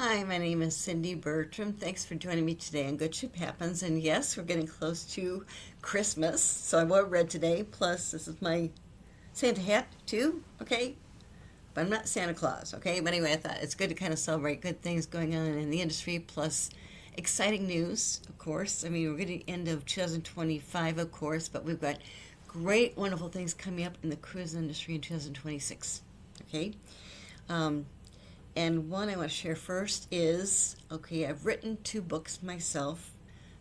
Hi, my name is Cindy Bertram. Thanks for joining me today on Good Ship Happens. And yes, we're getting close to Christmas, so I wore red today. Plus, this is my Santa hat too, okay? But I'm not Santa Claus, okay? But anyway, I thought it's good to kind of celebrate good things going on in the industry, plus exciting news, of course. I mean, we're getting end of 2025, of course, but we've got great, wonderful things coming up in the cruise industry in 2026, okay? Um, and one I want to share first is, okay, I've written 2 books myself.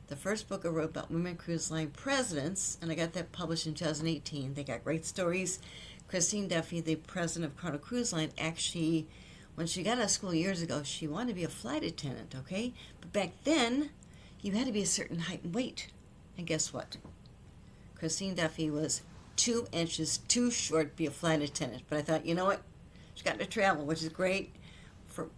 The first book I wrote about women cruise line presidents, and I got that published in 2018. They got great stories. Christine Duffy, the president of Carnival Cruise Line, actually, when she got out of school years ago, she wanted to be a flight attendant, okay? But back then, you had to be a certain height and weight. And guess what? Christine Duffy was 2 inches too short to be a flight attendant. But I thought, you know what? She got to travel, which is great.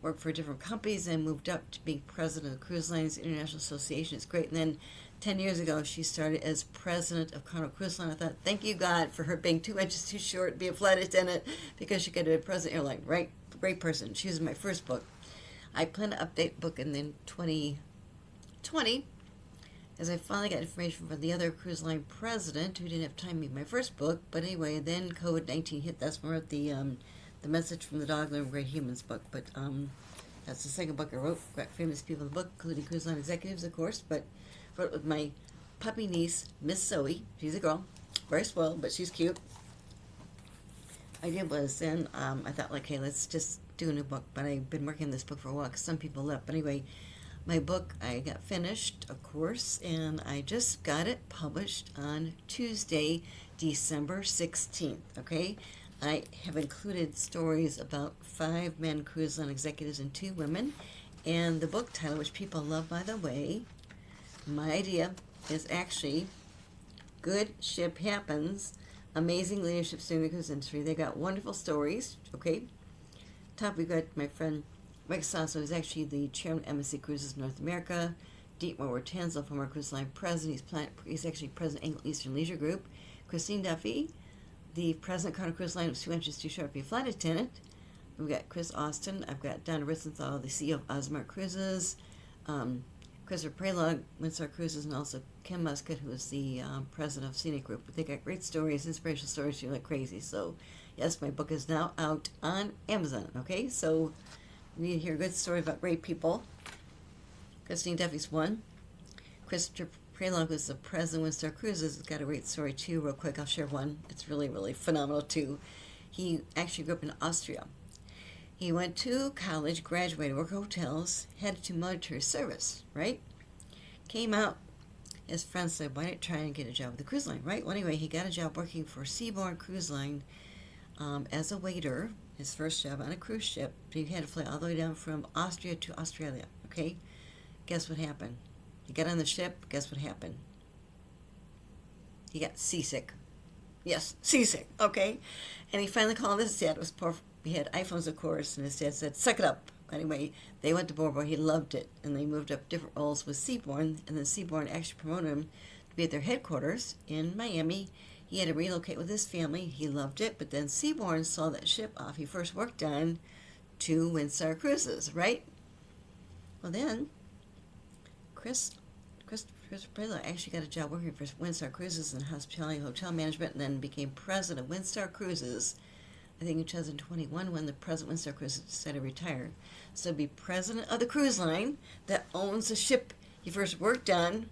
Worked for different companies and moved up to being president of the Cruise Lines International Association. It's great. And then 10 years ago, she started as president of Carnival Cruise Line. I thought, thank you, God, for her being 2 inches too short to be a flight attendant because she could have been president airline. Right? Great person. She was my first book. I plan to update the book in then 2020 as I finally got information from the other cruise line president who didn't have time to meet my first book. But anyway, then COVID-19 hit. That's when I wrote the Message from the Dog Living Great Humans book, but that's the second book I wrote. Got famous people in the book, including cruise line executives, of course, but wrote it with my puppy niece, Miss Zoe. She's a girl, very spoiled, but she's cute. Idea was then, I thought, like, hey, let's just do a new book, but I've been working on this book for a while because some people left. But anyway, my book, I got finished, of course, and I just got it published on Tuesday, December 16th, okay? I have included stories about 5 men cruise line executives and 2 women. And the book title, which people love, by the way, my idea is actually Good Ship Happens, Amazing Leadership in the Cruise Industry. They got wonderful stories, okay? Top, we've got my friend Mike Sasso, who's actually the chairman of MSC Cruises North America. Dietmar Tanzel, former cruise line president. He's actually president of Anglo Eastern Leisure Group. Christine Duffy, the president of Carnival Cruise Line, was 2 inches too short to be a flight attendant. We've got Chris Austin. I've got Donna Ritzenthal, the CEO of Osmar Cruises. Christopher Pralog, Windstar Cruises, and also Kim Muscat, who is the president of Scenic Group. But they got great stories, inspirational stories, like crazy. So, yes, my book is now out on Amazon, okay? So, you need to hear a good story about great people. Christine Duffy's one. Christopher Pralog was the president of Windstar Cruises. Has got a great story, too, real quick. I'll share one. It's really, really phenomenal, too. He actually grew up in Austria. He went to college, graduated, worked hotels, headed to military service, right? Came out, his friends said, why don't you try and get a job with the cruise line, right? Well, anyway, he got a job working for Seabourn Cruise Line as a waiter, his first job on a cruise ship. He had to fly all the way down from Austria to Australia, okay? Guess what happened? He got on the ship, guess what happened? He got seasick. Yes, seasick, okay? And he finally called his dad. It was poor. He had iPhones, of course, and his dad said, suck it up. Anyway, they went to Boardwalk. He loved it, and they moved up different roles with Seabourn, and then Seabourn actually promoted him to be at their headquarters in Miami. He had to relocate with his family. He loved it, but then Seabourn saw that ship off he first worked on to Windstar Cruises, right? Well, then, Chris Prela actually got a job working for Windstar Cruises in hospitality and hotel management, and then became president of Windstar Cruises, I think in 2021, when the president of Windstar Cruises decided to retire. So be president of the cruise line that owns the ship he first worked on.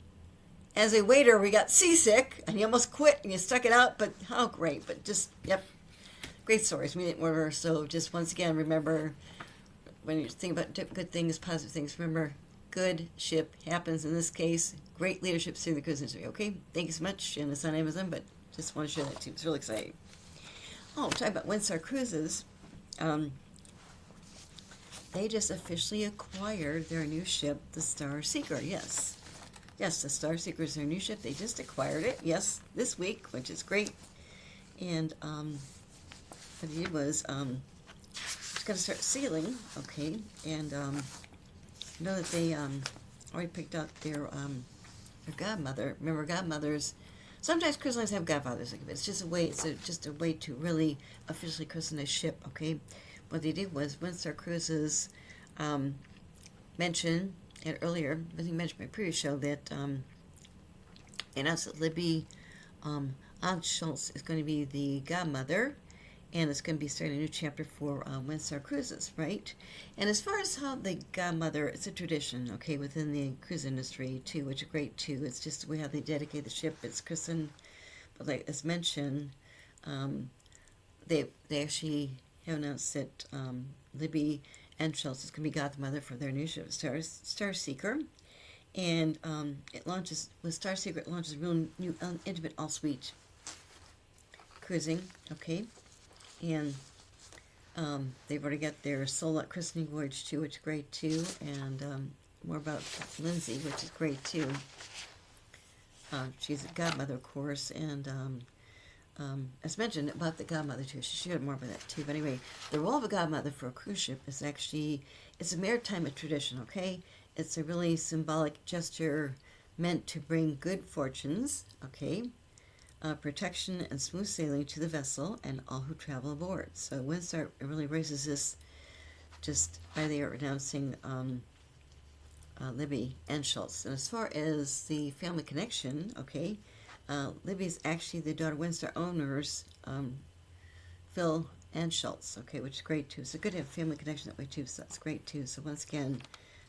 As a waiter, we got seasick, and he almost quit, and you stuck it out, but how great. But just, yep, great stories. We didn't order, so just once again, remember, when you think about good things, positive things, remember, good ship happens. In this case, great leadership through the cruise industry, okay? Thank you so much, and it's on Amazon, but just want to share that too. It's really exciting. Oh, talking about Windstar Cruises, they just officially acquired their new ship, the Star Seeker. Yes, the Star Seeker is their new ship. They just acquired it, yes, this week, which is great. And what he did was, it's going to start sailing, okay, and I know that they already picked out their godmother. Remember, godmothers. Sometimes cruise lines have godfathers. It's just a way. It's just a way to really officially christen a ship. Okay, what they did was Windstar Cruises mention it earlier, I think I mentioned in my previous show that announced that Libby Schultz is going to be the godmother, and it's going to be starting a new chapter for Windstar Cruises, right? And as far as how the godmother, it's a tradition, okay, within the cruise industry too, which is great too. It's just the way how they dedicate the ship. It's christened, but like as mentioned, they actually have announced that Libby and Schultz is going to be godmother for their new ship, Star Seeker. And it launches, with Star Seeker, it launches real new intimate all-suite cruising, okay? And they've already got their sold-out christening voyage too, which is great too, and more about Lindsay, which is great too. She's a godmother, of course, and as mentioned about the godmother too, she shared more about that too. But anyway, the role of a godmother for a cruise ship is actually, it's a maritime tradition, okay? It's a really symbolic gesture meant to bring good fortunes, okay? Protection and smooth sailing to the vessel and all who travel aboard. So Windstar really raises this just by their announcing Libby and Schultz. And as far as the family connection, okay, Libby's actually the daughter of Windstar owners, Phil and Schultz, okay, which is great too. So good to have family connection that way too, so that's great too. So once again,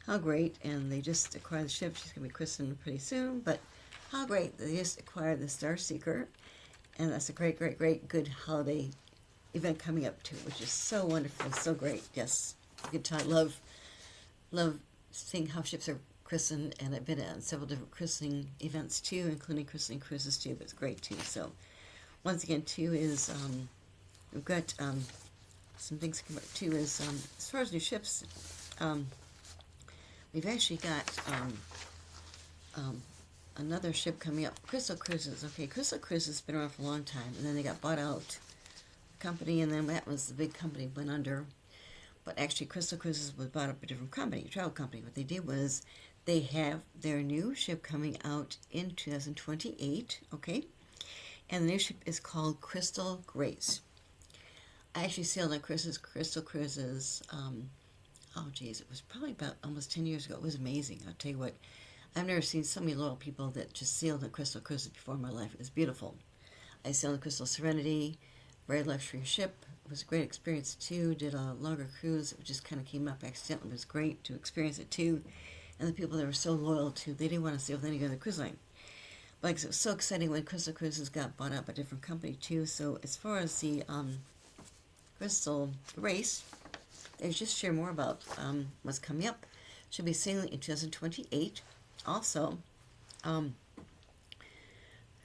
how great, and they just acquired the ship. She's going to be christened pretty soon, but how great they just acquired the Star Seeker, and that's a great, great, great, good holiday event coming up too, which is so wonderful, so great. Yes, good time. Love seeing how ships are christened, and I've been at several different christening events too, including christening cruises too, but it's great too. So once again too is we've got some things coming up too is as far as new ships, we've actually got another ship coming up, Crystal Cruises. Okay, Crystal Cruises has been around for a long time, and then they got bought out, company, and then that was the big company went under. But actually, Crystal Cruises was bought up a different company, a travel company. What they did was they have their new ship coming out in 2028, okay? And the new ship is called Crystal Grace. I actually sailed on Crystal Cruises, oh geez, it was probably about almost 10 years ago. It was amazing. I'll tell you what, I've never seen so many loyal people that just sailed on Crystal Cruises before in my life. It was beautiful. I sailed on Crystal Serenity, very luxury ship. It was a great experience too. Did a longer cruise. It just kind of came up accidentally. It was great to experience it too. And the people that were so loyal to, they didn't want to sail with any other cruise line. Like, it was so exciting when Crystal Cruises got bought out by a different company too. So as far as the Crystal Race, they just share more about what's coming up. She'll be sailing in 2028. Also,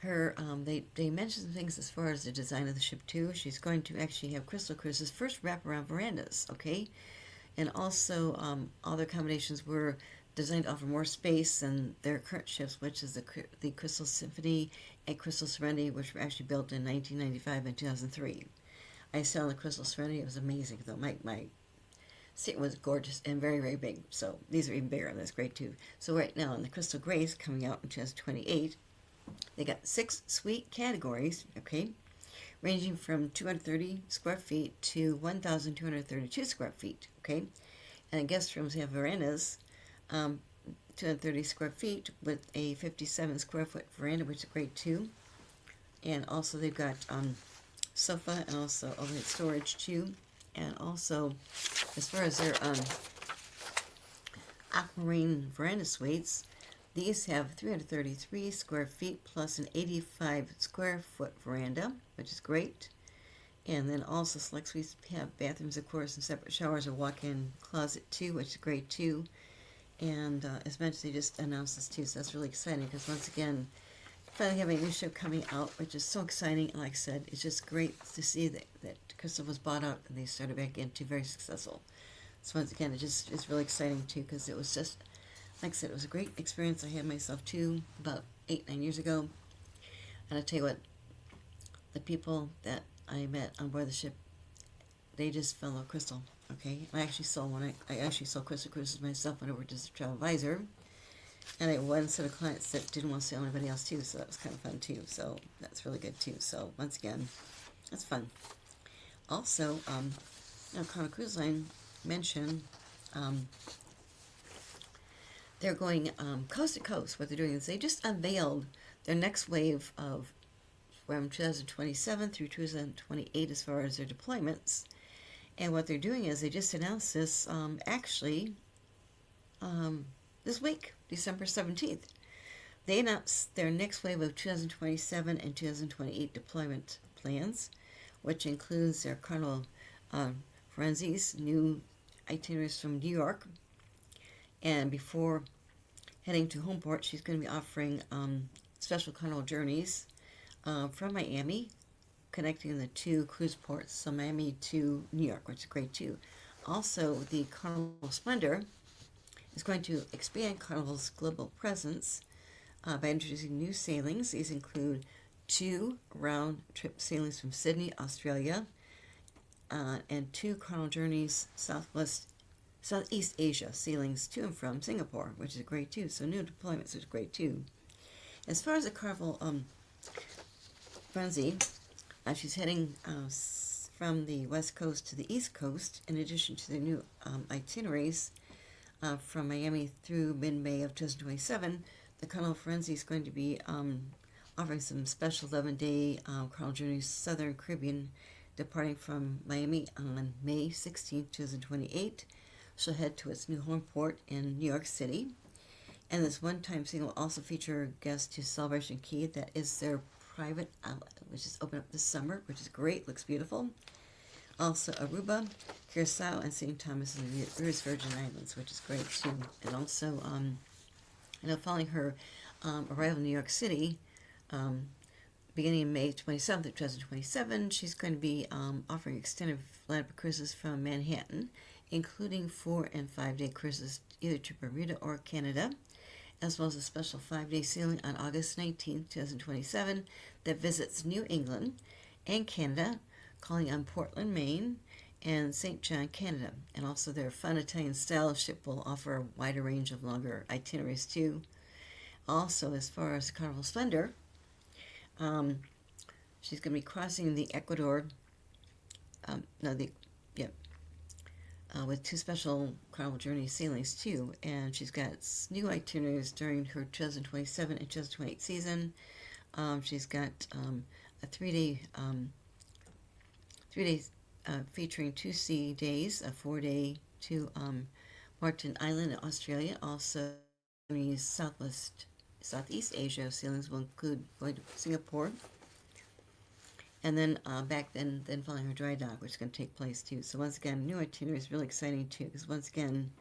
they mentioned some things as far as the design of the ship too. She's going to actually have Crystal Cruises first wraparound verandas, okay? And also, all their accommodations were designed to offer more space than their current ships, which is the Crystal Symphony and Crystal Serenity, which were actually built in 1995 and 2003. I sailed on the Crystal Serenity. It was amazing, though. My seat was gorgeous and very, very big. So these are even bigger, and that's great too. So right now, in the Crystal Grace coming out in 2028, they got 6 suite categories, okay, ranging from 230 square feet to 1,232 square feet, okay. And the guest rooms have verandas, 230 square feet with a 57 square foot veranda, which is great too. And also they've got sofa and also overhead storage too. And also, as far as their aquamarine veranda suites, these have 333 square feet plus an 85 square foot veranda, which is great. And then also select suites have bathrooms, of course, and separate showers, a walk-in closet too, which is great too. And as mentioned, they just announced this too, so that's really exciting because once again, finally having a new ship coming out, which is so exciting. Like I said, it's just great to see that Crystal was bought out and they started back into very successful. So once again, it's really exciting too because it was just, like I said, it was a great experience I had myself too about 8-9 years ago. And I tell you what, the people that I met on board the ship, they just fell in love with Crystal. Okay, I actually saw Crystal Cruises myself when I worked as a travel advisor. And I had one set of clients that didn't want to sail anybody else too, so that was kind of fun too. So that's really good too. So once again, that's fun. Also, Carnival Cruise Line mentioned they're going coast to coast. What they're doing is they just unveiled their next wave of from 2027 through 2028 as far as their deployments. And what they're doing is they just announced this this week, December 17th. They announced their next wave of 2027 and 2028 deployment plans, which includes their Colonel Ferenzi's new itineraries from New York. And before heading to Homeport, she's going to be offering special Carnival journeys from Miami, connecting the two cruise ports, so Miami to New York, which is great too. Also, the Carnival Splendor is going to expand Carnival's global presence by introducing new sailings. These include 2 round-trip sailings from Sydney, Australia, and 2 Carnival journeys Southeast Asia sailings to and from Singapore, which is great too. So new deployments, which is great too. As far as the Carnival Frenzy, she's heading from the west coast to the east coast, in addition to the new itineraries from Miami through mid-May of 2027. The Carnival Frenzy is going to be offering some special 11-day Carnival journeys Southern Caribbean, departing from Miami on May 16, 2028. She'll head to its new home port in New York City. And this one-time single will also feature guests to Celebration Key. That is their private outlet, which is open up this summer, which is great, looks beautiful. Also Aruba, Curacao, and St. Thomas and the Virgin Islands, which is great too. And also, following her arrival in New York City, beginning in May 27th of 2027, she's going to be offering extended land cruises from Manhattan, including 4 and 5 day cruises either to Bermuda or Canada, as well as a special 5-day sailing on August 19th, 2027, that visits New England and Canada, calling on Portland, Maine, and St. John, Canada. And also their fun Italian-style ship will offer a wider range of longer itineraries too. Also, as far as Carnival Splendor, she's going to be crossing the Ecuador, with 2 special Carnival Journey sailings too, and she's got new itineraries during her 2027 and 2028 season. She's got a 3-day featuring 2 sea days, a 4-day to Martin Island in Australia. Also, Southeast Asia sailings will include going to Singapore, and then then following her dry dock, which is going to take place too. So once again, new itinerary is really exciting too, because once again,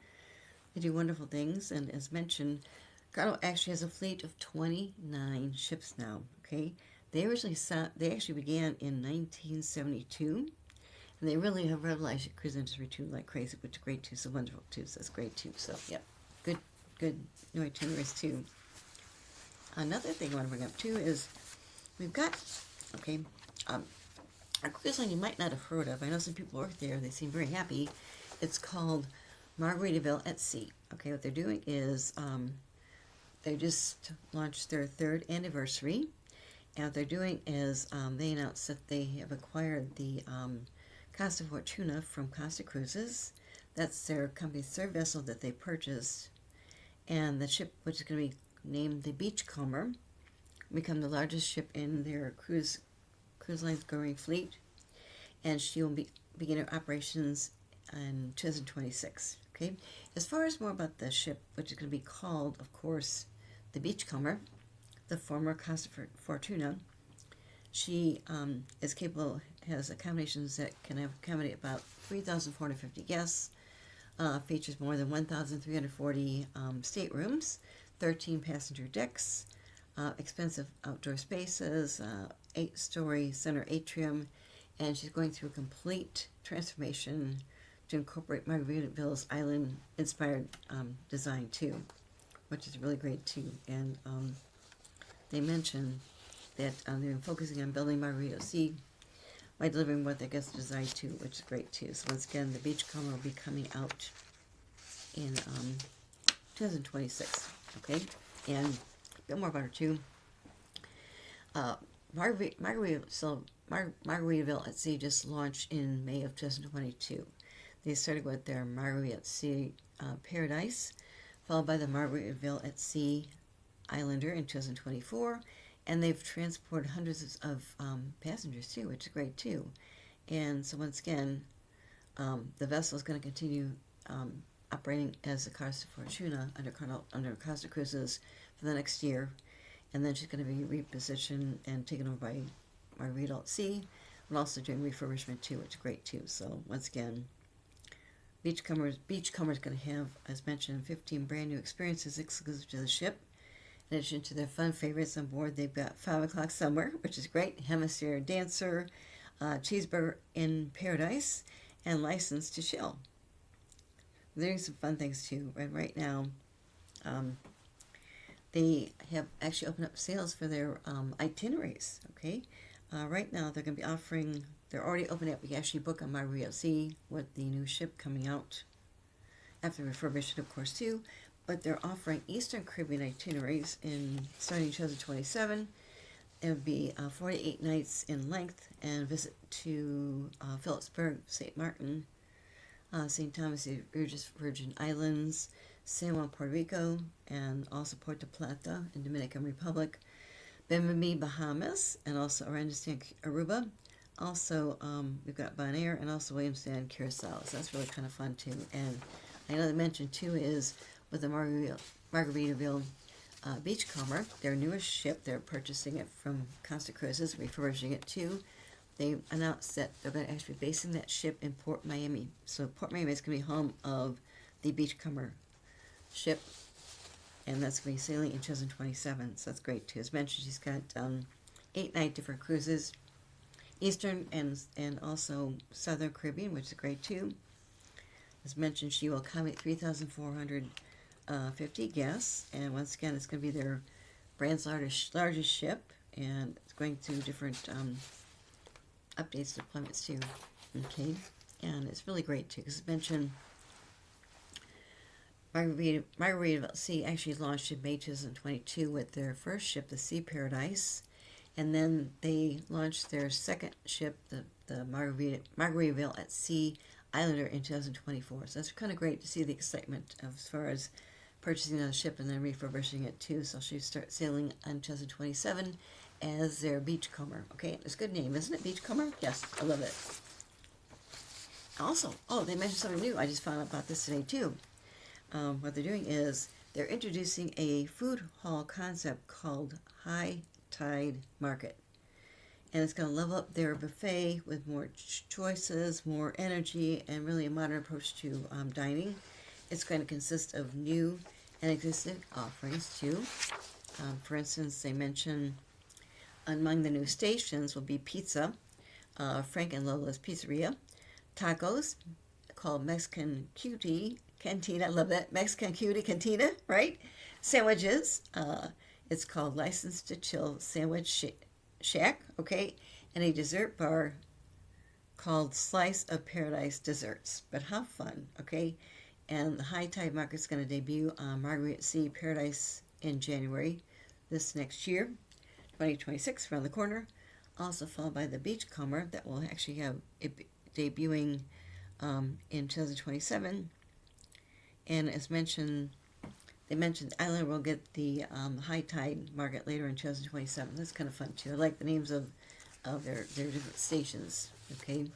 they do wonderful things. And as mentioned, Carnival actually has a fleet of 29 ships now. Okay, they actually began in 1972, and they really have revitalized the cruise industry too, like crazy, which is great too. So wonderful too. So that's great too. So yeah, good new itineraries too. Another thing I want to bring up too is we've got a cruise line you might not have heard of. I know some people work there. They seem very happy. It's called Margaritaville at Sea. Okay, what they're doing is they just launched their 3rd anniversary. And what they're doing is they announced that they have acquired the Costa Fortuna from Costa Cruises. That's their company's 3rd vessel that they purchased. And the ship, which is going to be named the Beachcomber, become the largest ship in their cruise line's growing fleet. And she will begin her operations in 2026. Okay. As far as more about the ship, which is going to be called, of course, the Beachcomber, the former Costa Fortuna, she is capable, has accommodations that can accommodate about 3,450 guests, features more than 1,340 staterooms, 13 passenger decks, expensive outdoor spaces, 8-story center atrium, and she's going through a complete transformation to incorporate Margaritaville's island-inspired design too, which is really great too. And they mentioned that they've been focusing on building Margarita Sea by delivering what their guests desire too, which is great too. So once again, the Beachcomber will be coming out in 2026. Okay, and a bit more about her too. Margaritaville at Sea just launched in May of 2022. They started with their Margarita at Sea Paradise, followed by the Margaritaville at Sea Islander in 2024, and they've transported hundreds of passengers too, which is great too. And so once again, the vessel is going to continue operating as the Costa Fortuna under Costa Cruises for the next year, and then she's going to be repositioned and taken over by Margarita at Sea, and also doing refurbishment too, which is great too. So once again, Beachcomber is going to have, as mentioned, 15 brand new experiences exclusive to the ship. In addition to their fun favorites on board, they've got 5 o'clock somewhere, which is great, Hemisphere Dancer, Cheeseburger in Paradise, and License to Chill. They're doing some fun things too. And right now, they have actually opened up sales for their itineraries. Okay, right now they're going to be offering. They're already opening up. You can actually book on Margarita Sea with the new ship coming out after refurbishment, of course, too. But they're offering Eastern Caribbean itineraries starting in 2027. It would be 48 nights in length and visit to Phillipsburg, St. Martin, St. Thomas the Virgin Islands, San Juan, Puerto Rico, and also Puerto Plata in Dominican Republic, Bimini, Bahamas, and also Arendistan, Aruba. Also, we've got Bonaire and also Williamstown, Curacao. So that's really kind of fun too. And I know they mentioned too is with the Margaritaville Beachcomber, their newest ship. They're purchasing it from Costa Cruises, refurbishing it too. They announced that they're going to actually be basing that ship in Port Miami. So Port Miami is going to be home of the Beachcomber ship, and that's going to be sailing in 2027. So that's great too. As mentioned, she's got 8 different cruises, Eastern and also Southern Caribbean, which is great too. As mentioned, she will accommodate 3,450 guests, and once again, it's going to be their brand's largest ship, and it's going through different updates, deployments too. Okay, and it's really great too, because as mentioned, Margarita Sea actually launched in May 2022 with their first ship, the Sea Paradise, and then they launched their second ship, the Margaritaville at Sea Islander in 2024. So that's kind of great to see the excitement as far as purchasing another ship and then refurbishing it too. So she'll start sailing in 2027 as their Beachcomber. Okay, it's a good name, isn't it? Beachcomber? Yes, I love it. Also, they mentioned something new. I just found out about this today too. What they're doing is they're introducing a food hall concept called High Tide Market. And it's going to level up their buffet with more choices, more energy, and really a modern approach to dining. It's going to consist of new and existing offerings too. For instance, they mention among the new stations will be pizza, Frank and Lola's Pizzeria, tacos called Mexican Cutie Cantina. I love that. Mexican Cutie Cantina, right? Sandwiches. It's called License to Chill Sandwich Shack, okay? And a dessert bar called Slice of Paradise Desserts. But how fun, okay? And the High Tide Market's going to debut on Margarita Sea Paradise in January this next year, 2026, around the corner. Also followed by the Beachcomber that will actually have it debuting in 2027. And as mentioned, they mentioned the island will get the High Tide Market later in 2027. That's kind of fun too. I like the names of their different stations. Okay,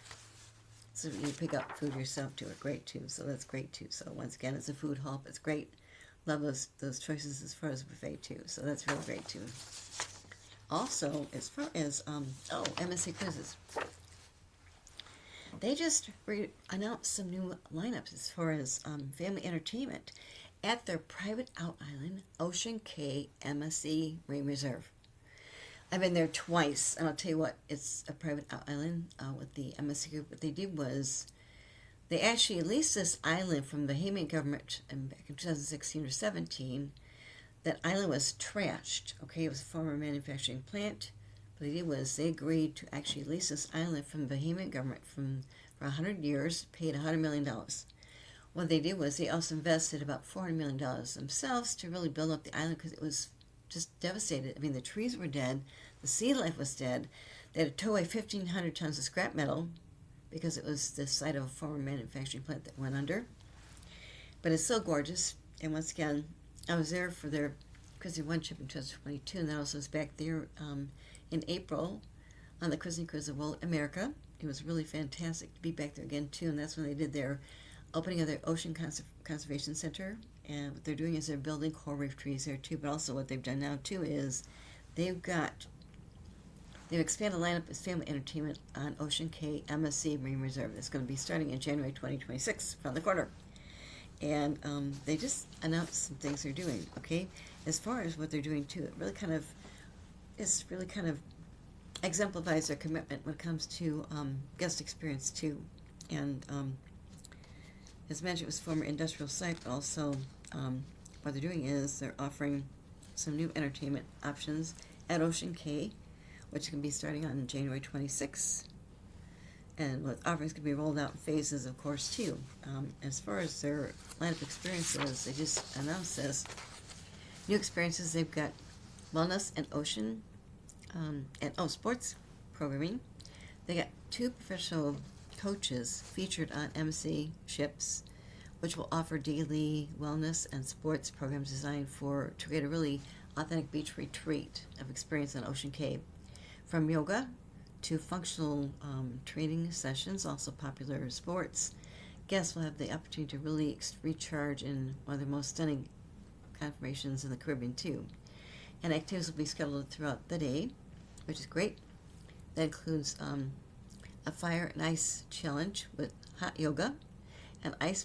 so you pick up food yourself too. It's great too. So that's great too. So once again, it's a food hall. It's great. Love those choices as far as buffet too. So that's really great too. Also, as far as MSC Cruises, they just announced some new lineups as far as family entertainment at their private out island, Ocean Cay MSC Marine Reserve. I've been there twice, and I'll tell you what, it's a private out island with the MSC group. What they did was they actually leased this island from the Bahamian government back in 2016 or 17. That island was trashed, okay? It was a former manufacturing plant. What they did was they agreed to actually lease this island from the Bahamian government for 100 years, paid $100 million. What they did was they also invested about $400 million themselves to really build up the island because it was just devastated. I mean, the trees were dead, the sea life was dead. They had to tow away 1,500 tons of scrap metal because it was the site of a former manufacturing plant that went under. But it's so gorgeous. And once again, I was there for their Cruising One trip in 2022, and then I also was back there in April on the Cruising Cruise of World America. It was really fantastic to be back there again too, and that's when they did their opening of their Ocean Conservation Center. And what they're doing is they're building coral reef trees there too. But also what they've done now too is they've expanded the lineup of family entertainment on Ocean Cay MSC Marine Reserve. It's going to be starting in January 2026 from the corner. And they just announced some things they're doing. Okay, as far as what they're doing too, it really kind of exemplifies their commitment when it comes to guest experience too. And as mentioned, it was former industrial site. Also, what they're doing is they're offering some new entertainment options at Ocean Cay, which can be starting on January 26th. And what offerings can be rolled out in phases, of course, too. As far as their line of experiences, they just announced this. New experiences, they've got wellness and ocean, sports programming. They got 2 professional coaches featured on MC ships, which will offer daily wellness and sports programs designed to create a really authentic beach retreat of experience on Ocean Cay. From yoga to functional training sessions, also popular sports, guests will have the opportunity to really recharge in one of the most stunning confirmations in the Caribbean too. And activities will be scheduled throughout the day, which is great. That includes a fire and ice challenge with hot yoga, and ice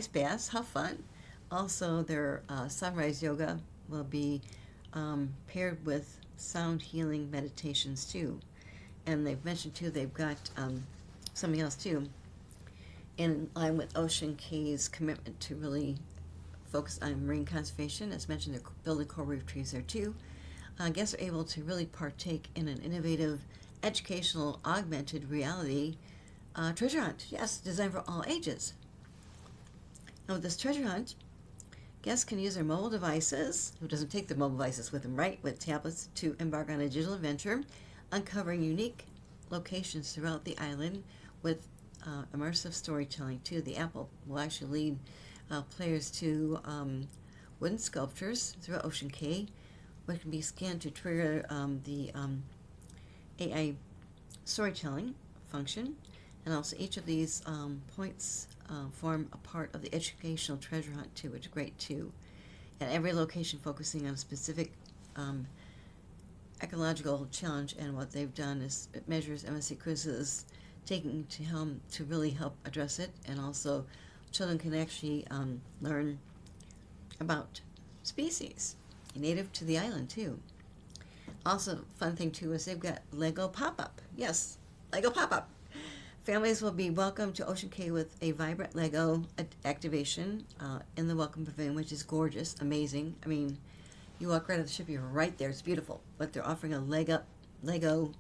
baths. How fun! Also, their sunrise yoga will be paired with sound healing meditations too. And they've mentioned too they've got something else too, in line with Ocean Cay's commitment to really focus on marine conservation. As mentioned, they're building coral reef trees there too. Guests are able to really partake in an innovative, educational, augmented reality treasure hunt. Yes, designed for all ages. Now with this treasure hunt, guests can use their mobile devices, who doesn't take their mobile devices with them, right, with tablets, to embark on a digital adventure, uncovering unique locations throughout the island with immersive storytelling too. The app will actually lead players to wooden sculptures throughout Ocean Cay, which can be scanned to trigger the AI storytelling function. And also each of these points form a part of the educational treasure hunt too, which is great too. And every location focusing on a specific ecological challenge, and what they've done is it measures MSC Cruises taking to really help address it, and also children can actually learn about species native to the island too. Also, fun thing too is they've got Lego pop-up. Yes, Lego pop-up. Families will be welcomed to Ocean Cay with a vibrant Lego activation in the Welcome Pavilion, which is gorgeous, amazing. I mean, you walk right off the ship, you're right there. It's beautiful. But they're offering a Lego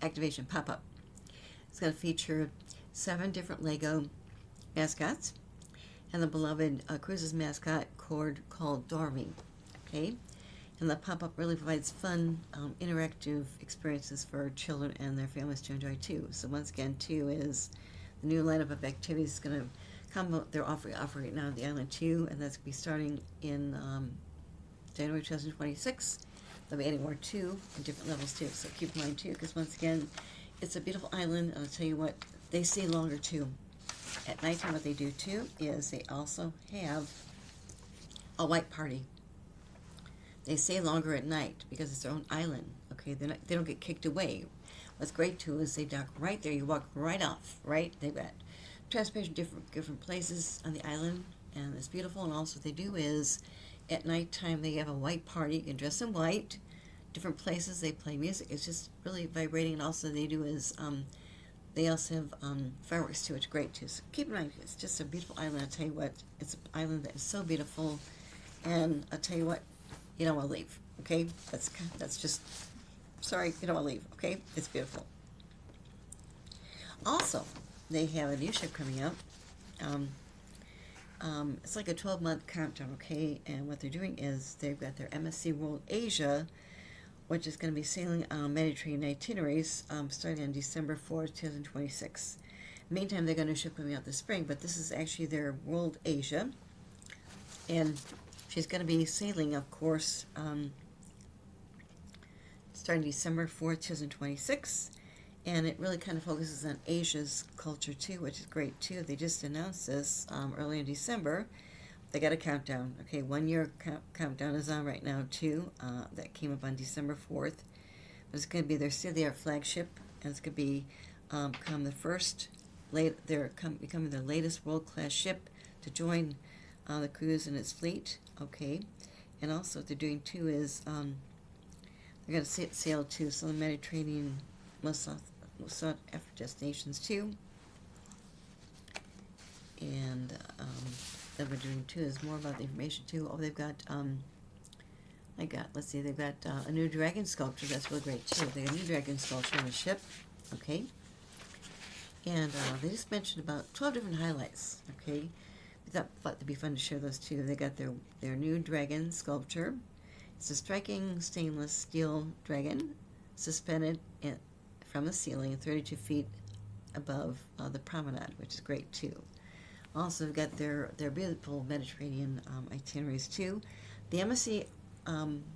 activation pop-up. It's going to feature 7 different Lego mascots and the beloved Cruises mascot called Dormy. Okay? And the pop-up really provides fun, interactive experiences for children and their families to enjoy too. So once again, too, is the new lineup of activities is going to come. They're offering right now on the island too, and that's going to be starting in January 2026. They'll be adding more too, in different levels too. So keep in mind too, because once again, it's a beautiful island. And I'll tell you what, they stay longer too. At nighttime, what they do too is they also have a white party. They stay longer at night because it's their own island. Okay, they don't get kicked away. What's great too is they dock right there. You walk right off. Right, they've got transportation different places on the island, and it's beautiful. And also, what they do is at nighttime they have a white party. You can dress in white. Different places they play music. It's just really vibrating. And also, they do is they also have fireworks too. It's great too. So keep in mind, it's just a beautiful island. I'll tell you what, it's an island that is so beautiful, and I'll tell you what. You don't want to leave, okay? That's just, sorry, you don't want to leave, okay? It's beautiful. Also, they have a new ship coming out. It's like a 12-month countdown, okay? And what they're doing is they've got their MSC World Asia, which is going to be sailing on Mediterranean itineraries starting on December 4th, 2026. Meantime, they're going to ship coming out this spring, but this is actually their World Asia. And she's going to be sailing, of course, starting December 4th, 2026. And it really kind of focuses on Asia's culture too, which is great too. They just announced this early in December. They got a countdown. Okay, 1 year countdown is on right now too. That came up on December 4th. But it's going to be their state-of-the-art flagship, and it's going to be become the first. They're becoming the latest world-class ship to join the cruise in its fleet. Okay, and also what they're doing too is they're going to sail to some of the Mediterranean, most sought after destinations too. And that we're doing too is more about the information too. Oh, they've got let's see, they've got a new dragon sculpture. That's really great too. They got a new dragon sculpture on the ship. Okay. And they just mentioned about 12 different highlights. Okay. I thought it'd be fun to share those too. They got their new dragon sculpture. It's a striking stainless steel dragon suspended from the ceiling 32 feet above the promenade, which is great too. Also, we've got their beautiful Mediterranean itineraries too. The MSC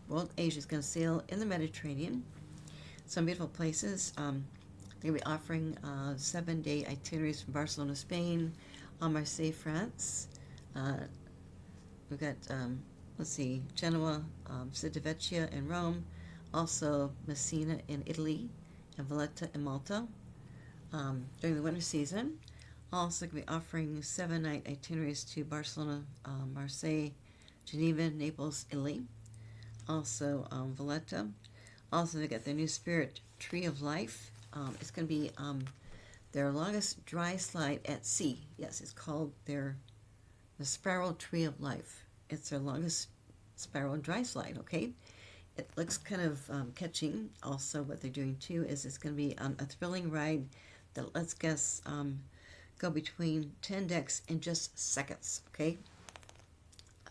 World Asia is going to sail in the Mediterranean. Some beautiful places. They're going to be offering 7-day itineraries from Barcelona, Spain, Marseille, France. We've got, let's see, Genoa, Civitavecchia in Rome, also Messina in Italy, and Valletta in Malta during the winter season. Also going to be offering 7-night itineraries to Barcelona, Marseille, Geneva, Naples, Italy. Also Valletta. Also they got their new Spirit Tree of Life. It's going to be their longest dry slide at sea. Yes, it's called the Spiral Tree of Life. It's their longest spiral dry slide, okay? It looks kind of catching. Also, what they're doing too is it's going to be a thrilling ride that lets guests go between 10 decks in just seconds, okay?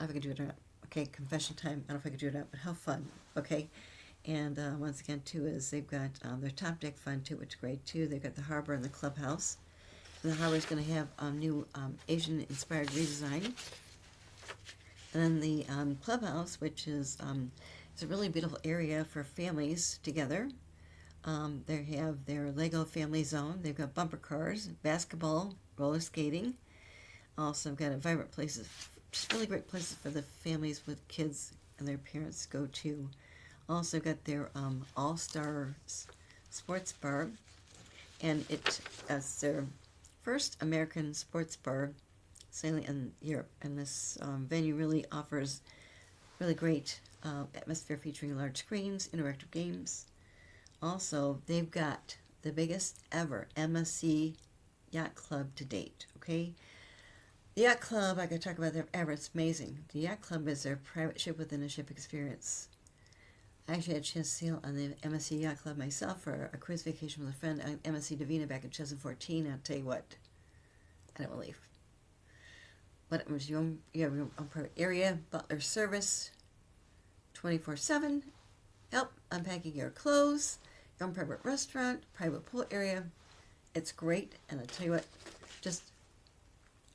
I don't know if I can do it or not. Okay, confession time. I don't know if I can do it or not, but how fun, okay? And once again, too, is they've got their top deck fun, too, which is great, too. They've got the harbor and the clubhouse. And the harbor is going to have new Asian-inspired redesign. And then the clubhouse, which is it's a really beautiful area for families together. They have their Lego family zone. They've got bumper cars, basketball, roller skating. Also, got vibrant places, just really great places for the families with kids and their parents to go to. Also got their All-Star Sports Bar, and that's their first American sports bar sailing in Europe. And this venue really offers really great atmosphere featuring large screens, interactive games. Also, they've got the biggest ever MSC Yacht Club to date, okay? The Yacht Club, I could talk about them ever, it's amazing. The Yacht Club is their private ship within a ship experience. I actually had a chance to sail on the MSC Yacht Club myself for a cruise vacation with a friend on MSC Divina back in 2014. I'll tell you what, I don't believe. But it was you have your own private area, butler service, 24/7, help unpacking your clothes, your own private restaurant, private pool area. It's great, and I'll tell you what, just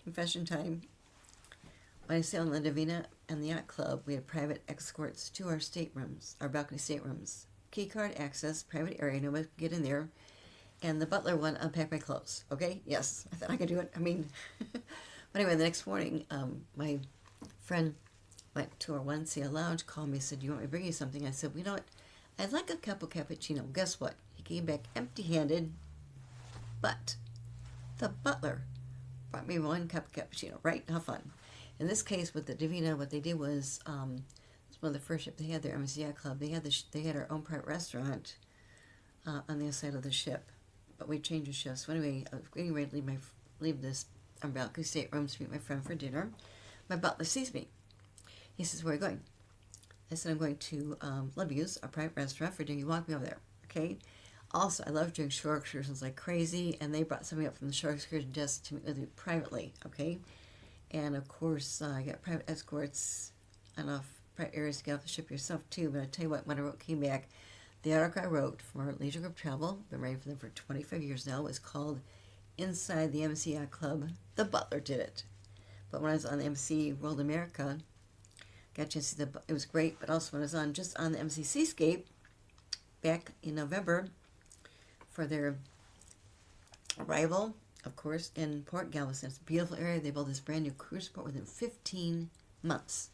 confession time. When I sailed on the Divina and the Yacht Club, we had private escorts to our staterooms, our balcony staterooms. Key card access, private area, nobody could get in there. And the butler went unpack my clothes. Okay? Yes, I thought I could do it. I mean, but anyway, the next morning, my friend went to our 1CL lounge, called me, said, "Do you want me to bring you something?" I said, "Well, you know what? I'd like a cup of cappuccino." Guess what? He came back empty-handed, but the butler brought me 1 cup of cappuccino, right? How fun. In this case, with the Divina, what they did was, it was one of the first ships they had, their MSC Yacht Club. They had our own private restaurant on the other side of the ship, but we changed the shifts. So anyway, I was getting ready to leave this balcony stateroom to meet my friend for dinner. My butler sees me. He says, "Where are you going?" I said, "I'm going to Libby's, a private restaurant, for dinner. You walk me over there, okay?" Also, I love doing shore excursions like crazy, and they brought somebody up from the shore excursion desk to meet with me privately, okay? And of course, I got private escorts enough private areas to get off the ship yourself too. But I tell you what, when I came back, the article I wrote for our Leisure Group Travel, been writing for them for 25 years now, was called "Inside the MSC Yacht Club, the Butler Did It." But when I was on the MSC World America, got a chance to see it was great, but also when I was on just on the MC Seascape back in November for their arrival, of course, in Port Galveston. It's a beautiful area. They built this brand new cruise port within 15 months.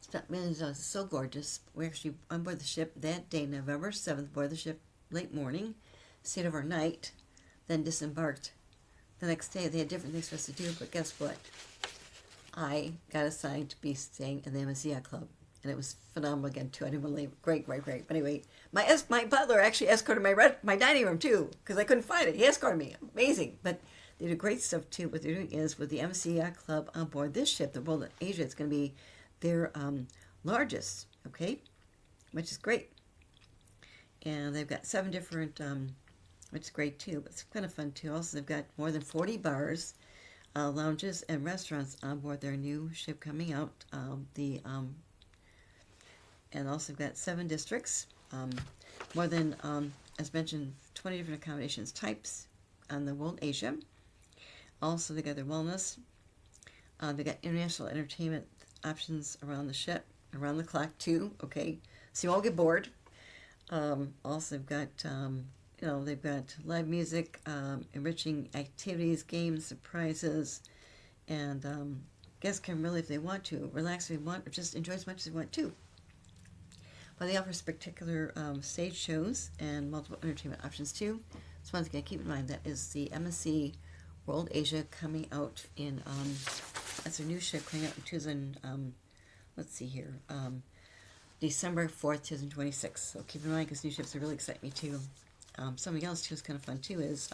Spent millions of dollars. It's so gorgeous. We actually on board the ship that day, November 7th, board the ship late morning, stayed overnight, then disembarked the next day. They had different things for us to do, but guess what? I got assigned to be staying in the MSC Yacht Club, and it was phenomenal again too. I didn't want to leave. Great. But anyway, my butler actually escorted my dining room too because I couldn't find it. He escorted me. Amazing. But they do great stuff too. What they're doing is with the MSC Yacht Club on board this ship, the World of Asia, it's going to be their largest. Okay, which is great. And they've got 7 different, which is great too. But it's kind of fun too. Also, they've got more than 40 bars, lounges, and restaurants on board their new ship coming out. And also got 7 districts, more than, as mentioned, 20 different accommodations types on the World Asia. Also, they got their wellness. They got international entertainment options around the ship, around the clock too. Okay, so you won't get bored. Also, they've got, they've got live music, enriching activities, games, surprises, and guests can really, if they want to, relax if they want, or just enjoy as much as they want to. But they offer spectacular stage shows and multiple entertainment options too. So once again, keep in mind that is the MSC World Asia coming out in, that's a new ship coming out in 2000, let's see here, December 4th, 2026. So keep in mind, because new ships are really exciting me too. Something else too is kind of fun too is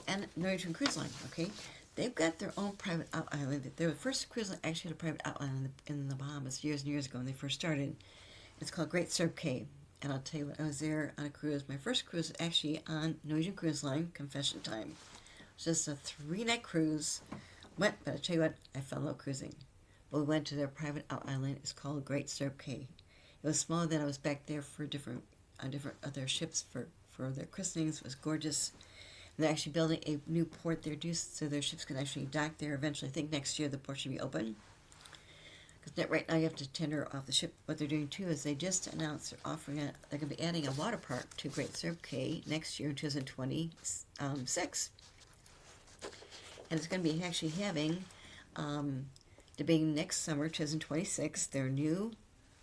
and Norwegian Cruise Line, okay? They've got their own private island. They were the first cruise line actually had a private island in the Bahamas years and years ago when they first started. It's called Great Stirrup Cay. And I'll tell you what, I was there on a cruise. My first cruise was actually on Norwegian Cruise Line, confession time. It was just a 3-night cruise. But I'll tell you what, I fell in love cruising. But we went to their private island. It's called Great Stirrup Cay. It was smaller than I was back there for different other ships for their christenings. It was gorgeous. They're actually building a new port there, so their ships can actually dock there eventually. I think next year the port should be open. Because right now you have to tender off the ship. What they're doing too is they just announced they're offering they're going to be adding a water park to Great Stirrup Cay next year in 2026. And it's going to be actually having, debating next summer, 2026, their new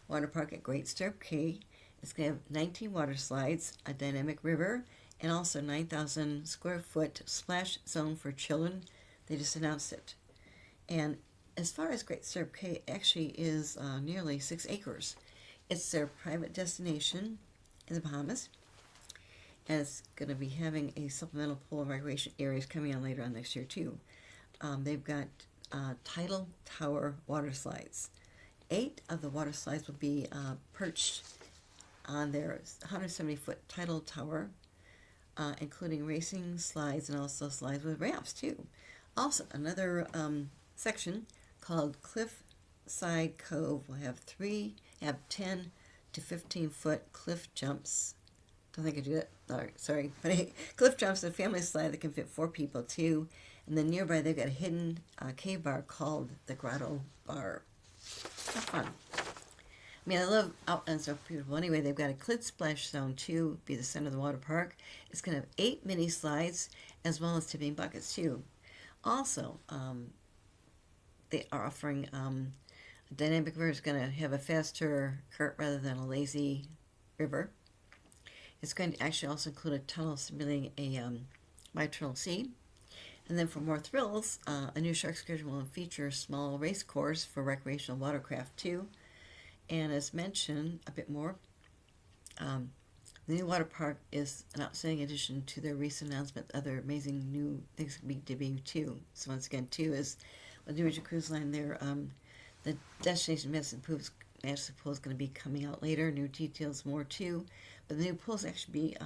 water park at Great Stirrup Cay. It's going to have 19 water slides, a dynamic river, and also 9,000 square foot splash zone for children. They just announced it. And as far as Great Stirrup Cay, it actually is nearly 6 acres. It's their private destination in the Bahamas. And it's going to be having a supplemental pool and recreation areas coming on later on next year too. They've got tidal tower water slides. 8 of the water slides will be perched on their 170-foot tidal tower, including racing slides and also slides with ramps too. Also, another section called Cliffside Cove will have 10 to 15-foot cliff jumps. Don't think I do that. All right, sorry. But cliff jumps, a family slide that can fit 4 people too. And then nearby they've got a hidden cave bar called the Grotto Bar. Have fun. I mean, I love outlands so beautiful. Anyway, they've got a Clit Splash Zone too, be the center of the water park. It's going to have 8 mini slides as well as tipping buckets too. Also, they are offering a dynamic river is going to have a faster current rather than a lazy river. It's going to actually also include a tunnel simulating a bi-tunnel sea. And then for more thrills, a new shark excursion will feature a small race course for recreational watercraft too. And as mentioned a bit more, the new water park is an outstanding addition to their recent announcement. Other amazing new things to be debuted too. So once again, too, is with the Norwegian Cruise Line, the destination massive pool is going to be coming out later. New details more too, but the new pool is actually be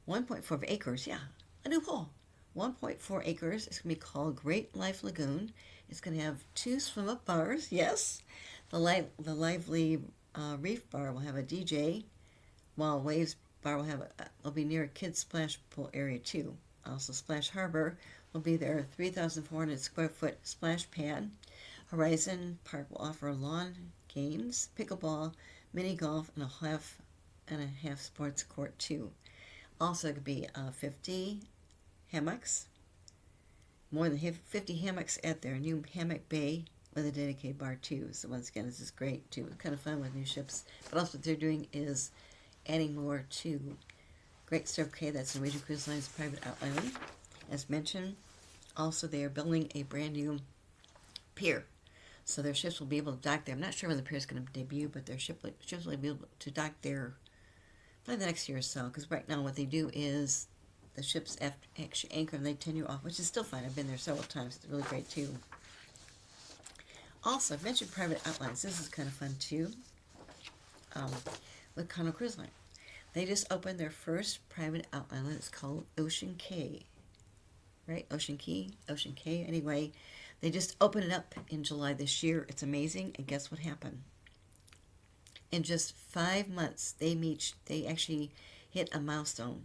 1.4 acres. Yeah, a new pool. 1.4 acres. It's going to be called Great Life Lagoon. It's going to have 2 swim-up bars. Yes, the lively reef bar will have a DJ, while Waves bar will be near a kids splash pool area too. Also, Splash Harbor will be their 3,400 square foot splash pad. Horizon Park will offer lawn games, pickleball, mini golf, and a half sports court too. Also, it could be 50 hammocks, more than 50 hammocks at their new hammock bay with a dedicated bar too. So once again, this is great too. It's kind of fun with new ships. But also what they're doing is adding more to Great Stirrup Cay. That's Norwegian Cruise Line's private island. As mentioned, also they are building a brand new pier. So their ships will be able to dock there. I'm not sure when the pier is going to debut, but their ships will be able to dock there probably the next year or so. Because right now what they do is the ships actually anchor and they tenure off, which is still fine. I've been there several times. It's really great too. Also, I've mentioned private outlines. This is kind of fun too. With Carnival Cruise Line. They just opened their first private outlet. It's called Ocean Cay. Right? Ocean Cay? Anyway, they just opened it up in July this year. It's amazing. And guess what happened? In just 5 months, they actually hit a milestone.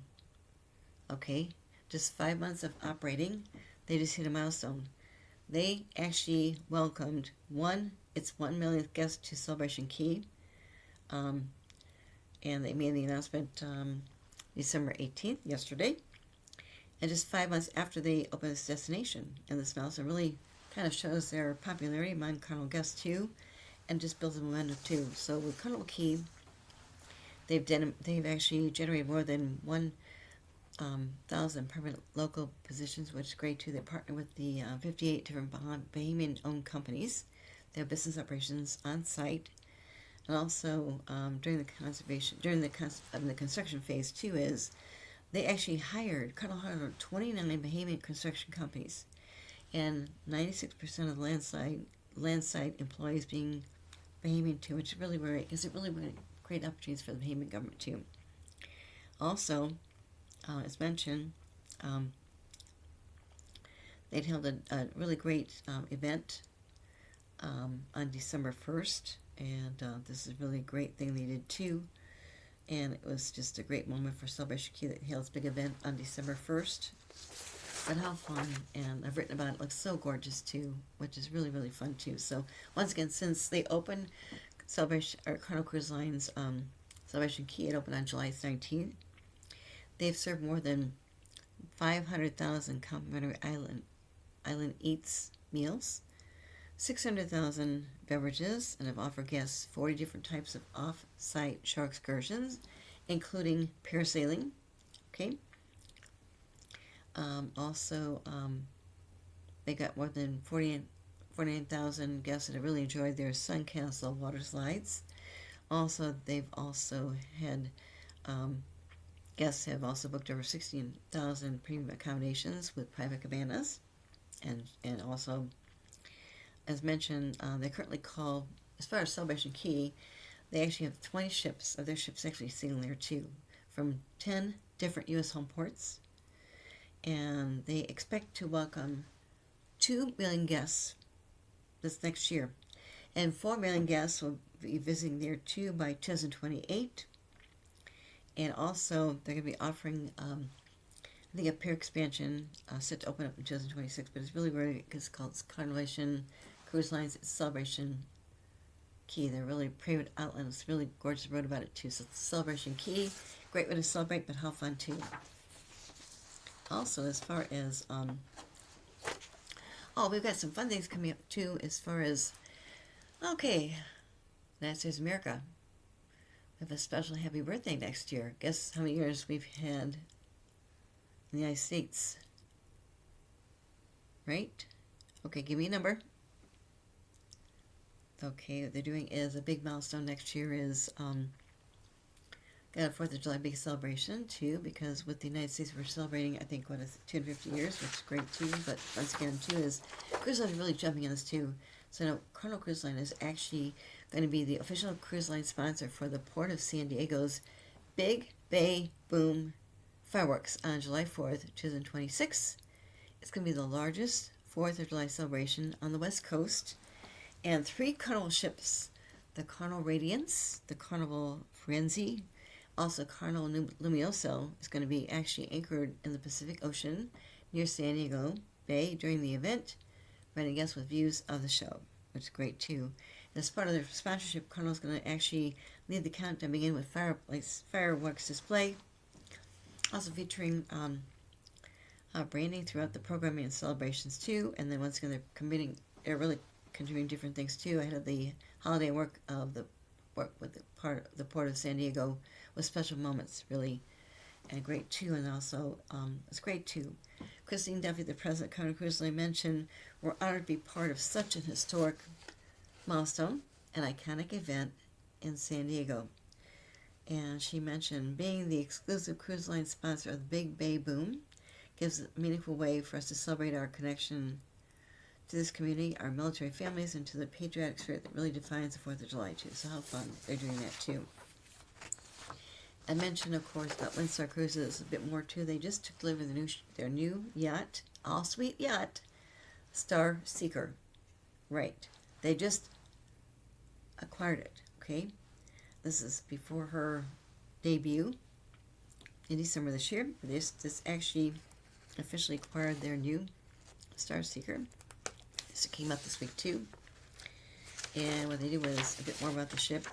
Okay? Just 5 months of operating, they just hit a milestone. They actually welcomed 1 millionth guest to Celebration Cay. And they made the announcement December 18th, yesterday. And just 5 months after they opened this destination. And this milestone really kind of shows their popularity among Carnival guests too, and just builds a momentum too. So with Carnival Cay, they've actually generated more than 1,000 permanent local positions, which is great too. They partner with the 58 different Bahamian-owned companies. They have business operations on site. And also during the construction phase too, is they actually Carnival hired 29 Bahamian construction companies, and 96% of the landside employees being Bahamian too, which is really great because it really great opportunities for the Bahamian government too. Also, as mentioned, they'd held a really great event on December 1st. And this is really a great thing they did too. And it was just a great moment for Celebration Cay that held its big event on December 1st. But how fun. And I've written about it. It looks so gorgeous too, which is really, really fun too. So once again, since they opened Carnival Cruise Line's Celebration Cay, it opened on July 19th. They've served more than 500,000 complimentary island eats meals, 600,000 beverages, and have offered guests 40 different types of off-site shore excursions, including parasailing. Okay. Also, they got more than 49,000 guests that have really enjoyed their Sun Castle water slides. Also, they've also had guests have also booked over 16,000 premium accommodations with private cabanas, and also, as mentioned, they currently call, as far as Celebration Cay, they actually have 20 ships of their ships actually sailing there too, from 10 different U.S. home ports. And they expect to welcome 2 million guests this next year. And 4 million guests will be visiting there too by 2028. And also, they're going to be offering, I think, a pier expansion set to open up in 2026. But it's really great because it's called Carnivation Cruise Lines Celebration Cay. They're really private outlet. It's really gorgeous. I wrote about it too. So it's Celebration Cay, great way to celebrate, but how fun too. Also, as far as we've got some fun things coming up too. As far as United States of America, we have a special happy birthday next year. Guess how many years we've had in the United States? Right? Okay, give me a number. Okay, what they're doing is a big milestone next year is got a 4th of July big celebration too, because with the United States we're celebrating, I think, 250 years, which is great too. But once again too, is cruise line is really jumping in this too. So now Carnival Cruise Line is actually going to be the official cruise line sponsor for the Port of San Diego's Big Bay Boom fireworks on July 4th, 2026. It's going to be the largest 4th of July celebration on the West Coast. And 3 Carnival ships, the Carnival Radiance, the Carnival Frenzy, also Carnival Luminoso, is going to be actually anchored in the Pacific Ocean near San Diego Bay during the event, providing guests with views of the show. which is great too. And as part of their sponsorship, Carnival's going to actually lead the countdown, begin with fireworks display, also featuring branding throughout the programming and celebrations too. And then once again, they're really contributing different things too. Ahead of the holiday work with the Port of San Diego with special moments, really, and great too. And also, it's great too. Christine Duffy, the president of Carnival Cruise Line, mentioned, "We're honored to be part of such an historic milestone, an iconic event in San Diego." And she mentioned, "Being the exclusive cruise line sponsor of the Big Bay Boom gives a meaningful way for us to celebrate our connection to this community, our military families, and to the patriotic spirit that really defines the 4th of July too." So how fun they're doing that too. I mentioned, of course, that Windstar Cruises a bit more too. They just took delivery of their new yacht, all-suite yacht, Star Seeker. Right. They just acquired it, okay? This is before her debut in December this year. This actually officially acquired their new Star Seeker. So it came out this week too. And what they did was a bit more about the ship.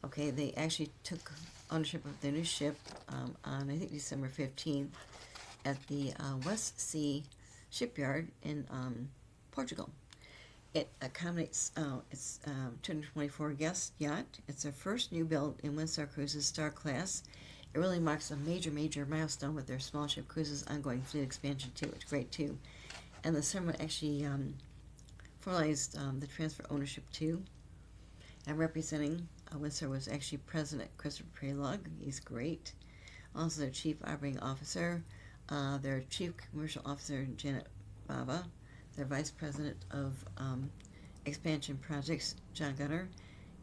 Okay, they actually took ownership of their new ship on, I think, December 15th at the West Sea Shipyard in Portugal. It accommodates, it's 224 guest yacht. It's their first new build in Windstar Cruises Star Class. It really marks a major milestone with their small ship cruises ongoing fleet expansion too. It's great too. And the ceremony actually formalized the transfer ownership too. And representing Windsor was actually President Christopher Prelog. He's great. Also their Chief Operating Officer, their Chief Commercial Officer, Janet Baba, their Vice President of Expansion Projects, John Gunner,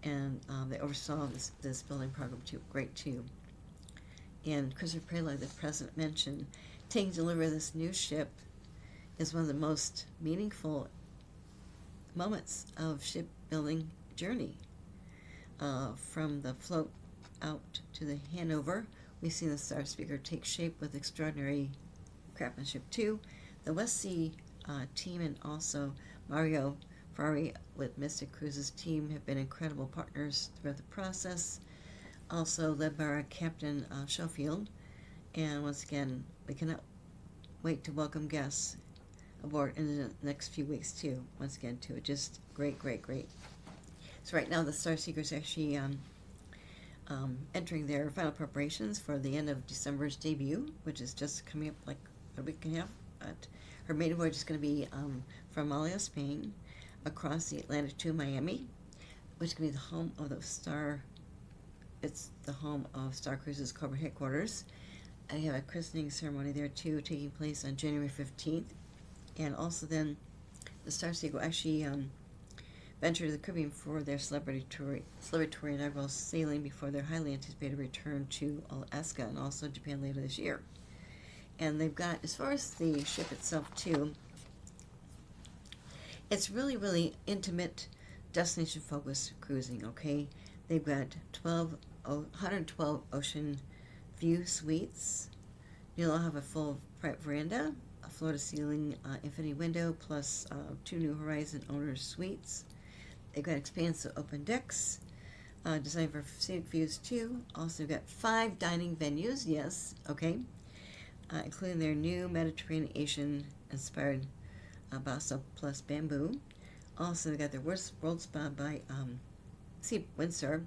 and they oversaw this building program too. Great too. And Christopher Prelog, the President, mentioned, "Taking delivery of this new ship is one of the most meaningful moments of shipbuilding journey. From the float out to the handover, we've seen the Star Speaker take shape with extraordinary craftsmanship too. The West Sea team and also Mario Ferrari with Mystic Cruises team have been incredible partners throughout the process, also led by our Captain Schofield. And once again, we cannot wait to welcome guests aboard in the next few weeks too. Once again too, just great. So right now the Star Seeker is actually entering their final preparations for the end of December's debut, which is just coming up like a week and a half. Her maiden voyage is going to be from Malaga, Spain, across the Atlantic to Miami, which is going to be the home of the Star. It's the home of Star Cruises corporate headquarters. I have a christening ceremony there too, taking place on January 15th. And also then the Star Seeker will actually venture to the Caribbean for their celebratory inaugural sailing before their highly anticipated return to Alaska and also Japan later this year. And they've got, as far as the ship itself too, it's really intimate, destination-focused cruising, okay? They've got 112 ocean view suites. You'll have a full private veranda, a floor-to-ceiling infinity window, plus 2 New Horizon owners suites. They've got expansive open decks, designed for scenic views too. Also, they've got 5 dining venues, yes, okay, including their new Mediterranean Asian-inspired Basso plus Bamboo. Also, they've got their World Spa by Sea Windsor.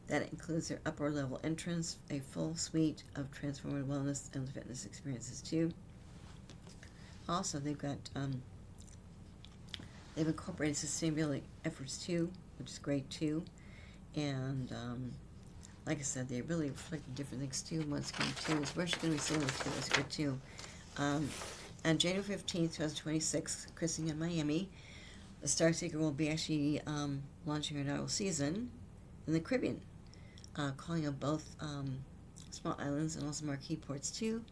That includes their upper-level entrance, a full suite of transformative wellness and fitness experiences too. Also, they've got they've incorporated sustainability efforts too, which is great too. And like I said, they really reflect different things too. Once again too, is where she's going to be sailing too. It's good too. On January 15th, 2026, christening in Miami, the Star Seeker will be actually launching her inaugural season in the Caribbean, calling on both small islands and also marquee ports too,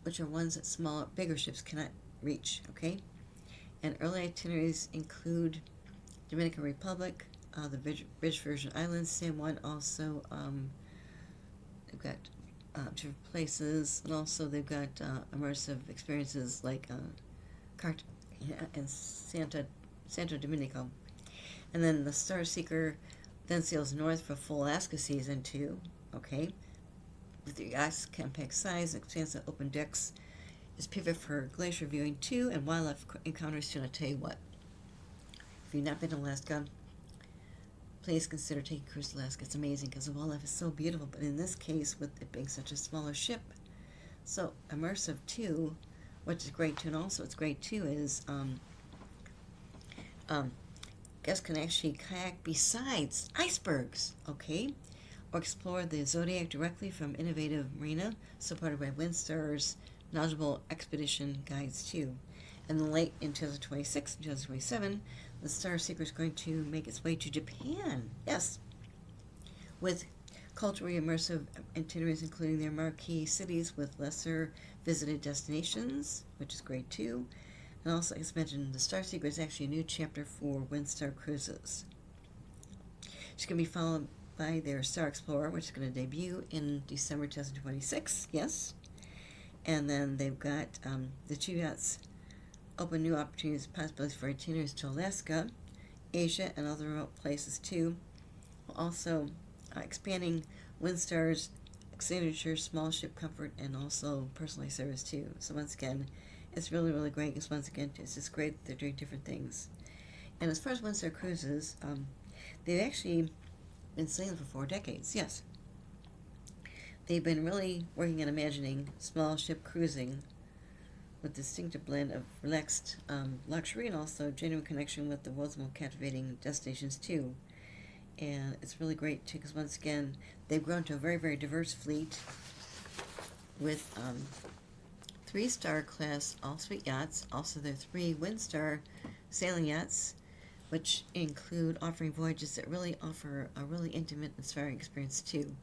which are ones that bigger ships cannot reach, okay? And early itineraries include Dominican Republic, the British Virgin Islands, San Juan. Also, they've got different places, and also they've got immersive experiences like Cartagena and Santa Santo Domingo. And then the Star Seeker then sails north for full Alaska season 2, okay? With the yacht's compact size, expansive open decks, is perfect for glacier viewing too, and wildlife encounters too. And I'll tell you what, if you've not been to Alaska, please consider taking a cruise to Alaska. It's amazing because the wildlife is so beautiful, but in this case, with it being such a smaller ship, so immersive too, which is great too. And also what's great too is guests can actually kayak besides icebergs, okay? Or explore the zodiac directly from innovative marina, supported by Windstars knowledgeable expedition guides too. And then late in 2026 and 2027, the Star Seeker is going to make its way to Japan. Yes, with culturally immersive itineraries, including their marquee cities with lesser visited destinations, which is great too. And also, as mentioned, the Star Seeker is actually a new chapter for Windstar Cruises. It's going to be followed by their Star Explorer, which is going to debut in December 2026. Yes. And then they've got the two yachts open new opportunities, possibilities for itineraries to Alaska, Asia, and other remote places too. Also, expanding Windstar's signature small ship comfort and also personalized service too. So once again, it's really, really great because once again, it's just great that they're doing different things. And as far as Windstar Cruises, they've actually been sailing for 4 decades, yes. They've been really working on imagining small ship cruising with distinctive blend of relaxed luxury and also genuine connection with the world's most captivating destinations too. And it's really great too because once again, they've grown to a very, very diverse fleet with 3-star class all-suite yachts, also their 3 Windstar sailing yachts, which include offering voyages that really offer a really intimate, inspiring experience too.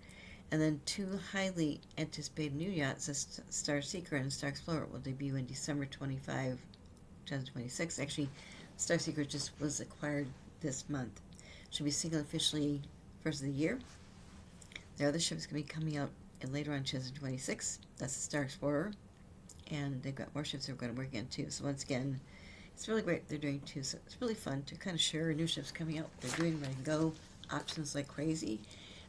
And then 2 highly anticipated new yachts, Star Seeker and Star Explorer, will debut in December 2026. Actually, Star Seeker just was acquired this month. Should be single officially first of the year. The other ship's going to be coming out later on in 2026. That's the Star Explorer. And they've got more ships they're going to work on too. So once again, it's really great what they're doing too. So it's really fun to kind of share new ships coming out. They're doing ready to go options like crazy.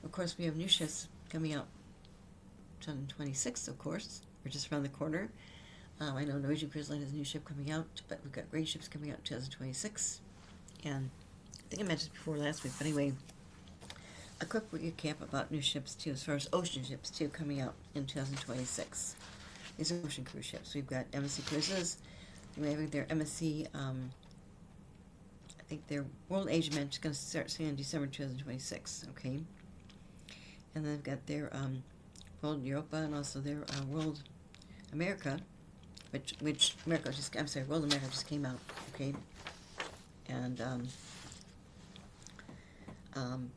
Of course, we have new ships coming out 2026, of course. We're just around the corner. I know Norwegian Cruise Line has a new ship coming out, but we've got great ships coming out in 2026. And I think I mentioned this before last week, but anyway, a quick recap about new ships too, as far as ocean ships too, coming out in 2026. These are ocean cruise ships. We've got MSC Cruises. We have their MSC, I think their World Age Event is going to start sailing in December 2026, okay? And then they've got their World Europa and also their World America, which World America just came out, okay? And,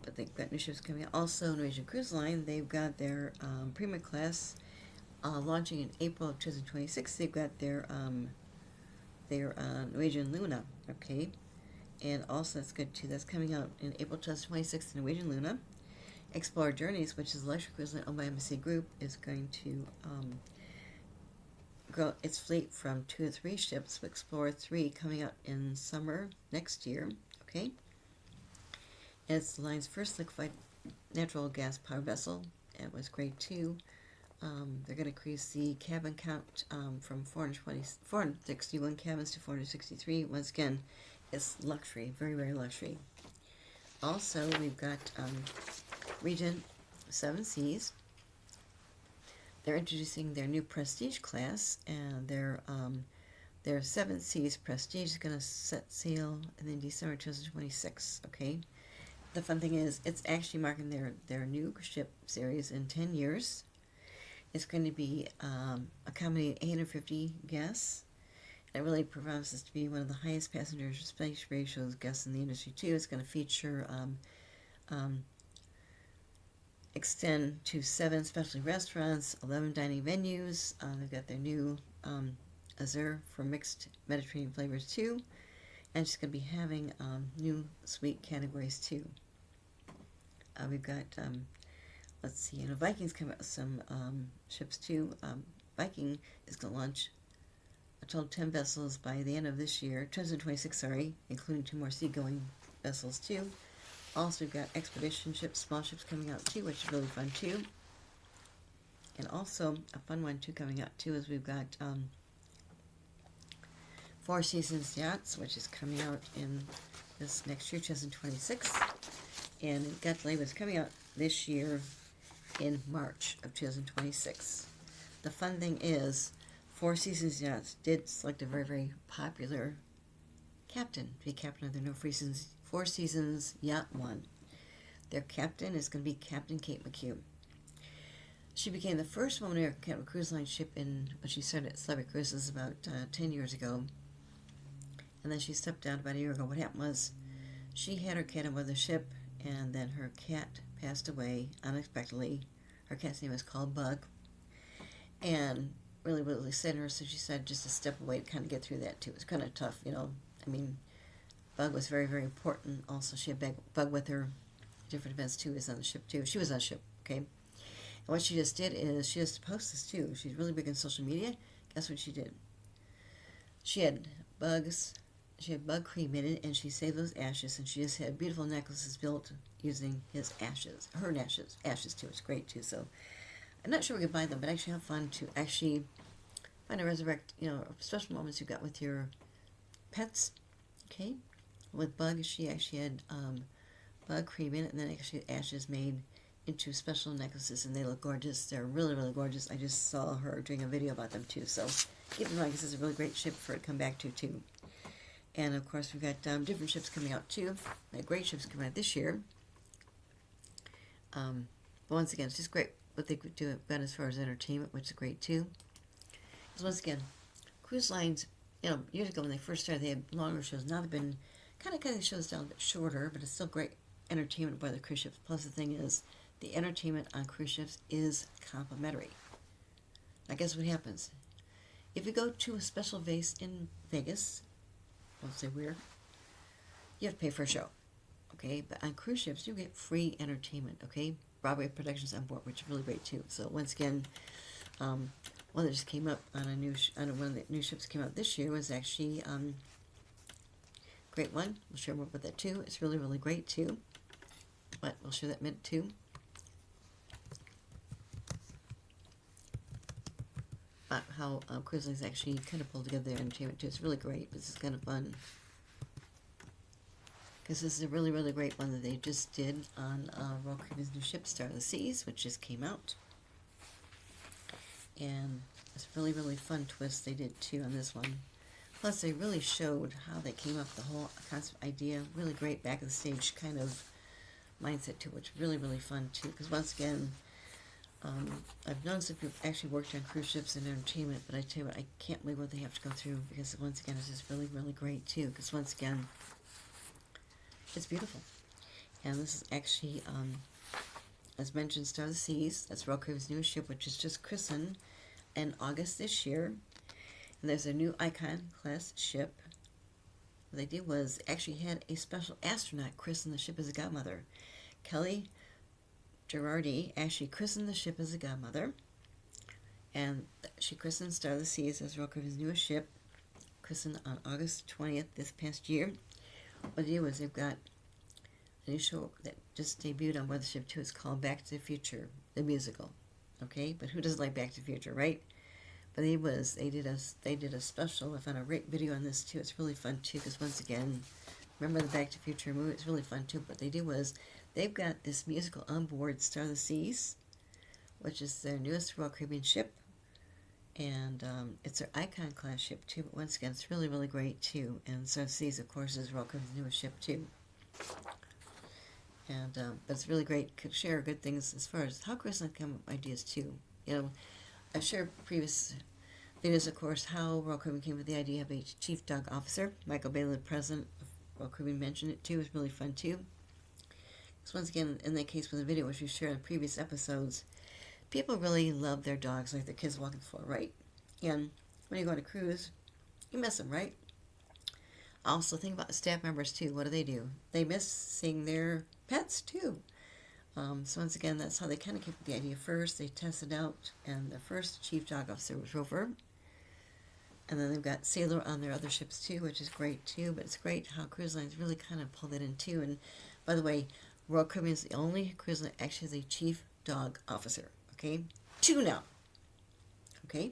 but they've got new ships coming out. Also, Norwegian Cruise Line, they've got their Prima Class launching in April of 2026. They've got their Norwegian Luna, okay? And also, that's good too. That's coming out in April 2026, the Norwegian Luna. Explorer Journeys, which is a luxury cruise line owned by MSC Group, is going to grow its fleet from 2 to 3 ships, with Explorer 3 coming out in summer next year, okay? And it's the line's first liquefied natural gas power vessel. It was great too. They're going to increase the cabin count from 461 cabins to 463. Once again, it's luxury, very, very luxury. Also, we've got Regent 7 Seas. They're introducing their new Prestige class, and their 7 Seas Prestige is going to set sail in December 2026, okay? The fun thing is, it's actually marking their new ship series in 10 years. It's going to be accommodating 850 guests. It really promises to be one of the highest passenger space ratios guests in the industry too. It's going to feature extend to 7 specialty restaurants, 11 dining venues. They've got their new Azure for mixed Mediterranean flavors too, and it's going to be having new suite categories too. We've got let's see, Viking's come out with some ships too. Viking is going to launch a total of 10 vessels by the end of this year, 2026, sorry, including 2 more seagoing vessels too. Also, we've got expedition ships, small ships coming out too, which is really fun too. And also, a fun one too coming out too is we've got Four Seasons Yachts, which is coming out in this next year, 2026. And it got delayed, but it's coming out this year in March of 2026. The fun thing is, Four Seasons Yachts did select a very, very popular captain to be captain of their Four Seasons Yacht 1. Their captain is going to be Captain Kate McHugh. She became the first woman to captain a cruise line ship when she started at Celebrity Cruises about 10 years ago. And then she stepped down about a year ago. What happened was she had her cat aboard the ship, and then her cat passed away unexpectedly. Her cat's name is called Bug. And really, really sad to her, so she said just to step away to kind of get through that too. It was kind of tough, you know. I mean, Bug was very, very important. Also, she had Bug with her. Different events too. Is on the ship too. She was on the ship, okay? And what she just did is she just posts this too. She's really big on social media. Guess what she did? She had bugs. She had bug cremated, and she saved those ashes, and she just had beautiful necklaces built using his ashes, her ashes too. It's great too. So I'm not sure we can buy them, but actually have fun to actually find and resurrect, you know, special moments you got with your pets. Okay, with Bug, she actually had bug cremated, and then actually ashes made into special necklaces, and they look gorgeous. They're really, really gorgeous. I just saw her doing a video about them too. So keep in mind, this is a really great ship for it to come back to too. And of course, we've got different ships coming out too. Great ships coming out this year. But once again, it's just great what they could do as far as entertainment, which is great too. Because once again, cruise lines, you know, years ago when they first started, they had longer shows. Now they've been kind of cutting the shows down a bit shorter, but it's still great entertainment by the cruise ships. Plus, the thing is, the entertainment on cruise ships is complimentary. Now, guess what happens? If you go to a special base in Vegas, won't say where, you have to pay for a show, okay? But on cruise ships, you get free entertainment, okay? Broadway productions on board, which is really great too. So once again, one that just came up on one of the new ships came out this year was actually great one. We'll share more about that too. It's really, really great too. But we'll share that minute too. About how cruise lines actually kind of pull together their entertainment too. It's really great. This is kind of fun. Because this is a really, really great one that they just did on Royal Caribbean's new ship, Star of the Seas, which just came out. And it's a really, really fun twist they did too on this one. Plus, they really showed how they came up with the whole concept idea. Really great back of the stage kind of mindset too, which is really, really fun too. Because once again, I've known some people actually worked on cruise ships and entertainment, but I tell you what, I can't believe what they have to go through, because once again, it's just really, really great too. Because once again, it's beautiful. And this is actually, as mentioned, Star of the Seas. That's Royal Caribbean's newest ship, which is just christened in August this year. And there's a new Icon class ship. What they did was actually had a special astronaut christen the ship as a godmother. Kelly Girardi actually christened the ship as a godmother, and she christened Star of the Seas as Royal Caribbean's newest ship, christened on August 20th this past year. What they did was they've got a new show that just debuted on board the ship too. It's called Back to the Future, the musical. Okay, but who doesn't like Back to the Future, right? But they did a special. I found a great video on this too. It's really fun too, because once again, remember the Back to the Future movie? It's really fun too. What they did was they've got this musical on board Star of the Seas, which is their newest Royal Caribbean ship, and it's their Icon class ship too. But once again, it's really, really great too. And Star of the Seas, of course, is Royal Caribbean's newest ship too. And but it's really great. Could share good things as far as how cruise lines come up with ideas too. You know, I've shared previous videos, of course, how Royal Caribbean came with the idea of a chief dog officer. Michael Bailey, the president of Royal Caribbean, mentioned it too. It was really fun too. So once again, in that case with the video, which we shared in previous episodes, people really love their dogs like their kids walking the floor, right? And when you go on a cruise, you miss them, right? Also, think about the staff members too. What do? They miss seeing their pets too. So once again, that's how they kind of came up with the idea first. They tested out, and the first chief dog officer was Rover. And then they've got Sailor on their other ships too, which is great too. But it's great how cruise lines really kind of pull that in too. And by the way, Royal Caribbean is the only cruise line actually has a chief dog officer. Okay, two now. Okay,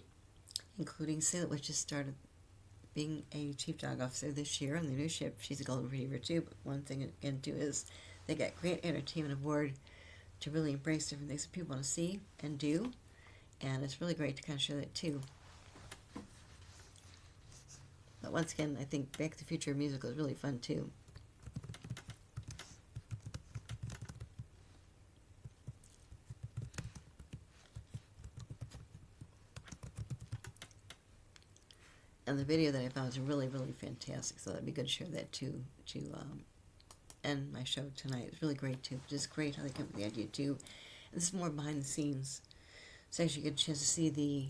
including Sailor, which just started being a chief dog officer this year on the new ship. She's a golden retriever too. But one thing again too is they got great entertainment aboard to really embrace different things that people want to see and do. And it's really great to kind of show that too. But once again, I think Back to the Future musical is really fun too. And the video that I found was really, really fantastic. So that'd be good to share that too, to end my show tonight. It's really great too. Just great how they come up with the idea too. And this is more behind the scenes. So actually you get a chance to see the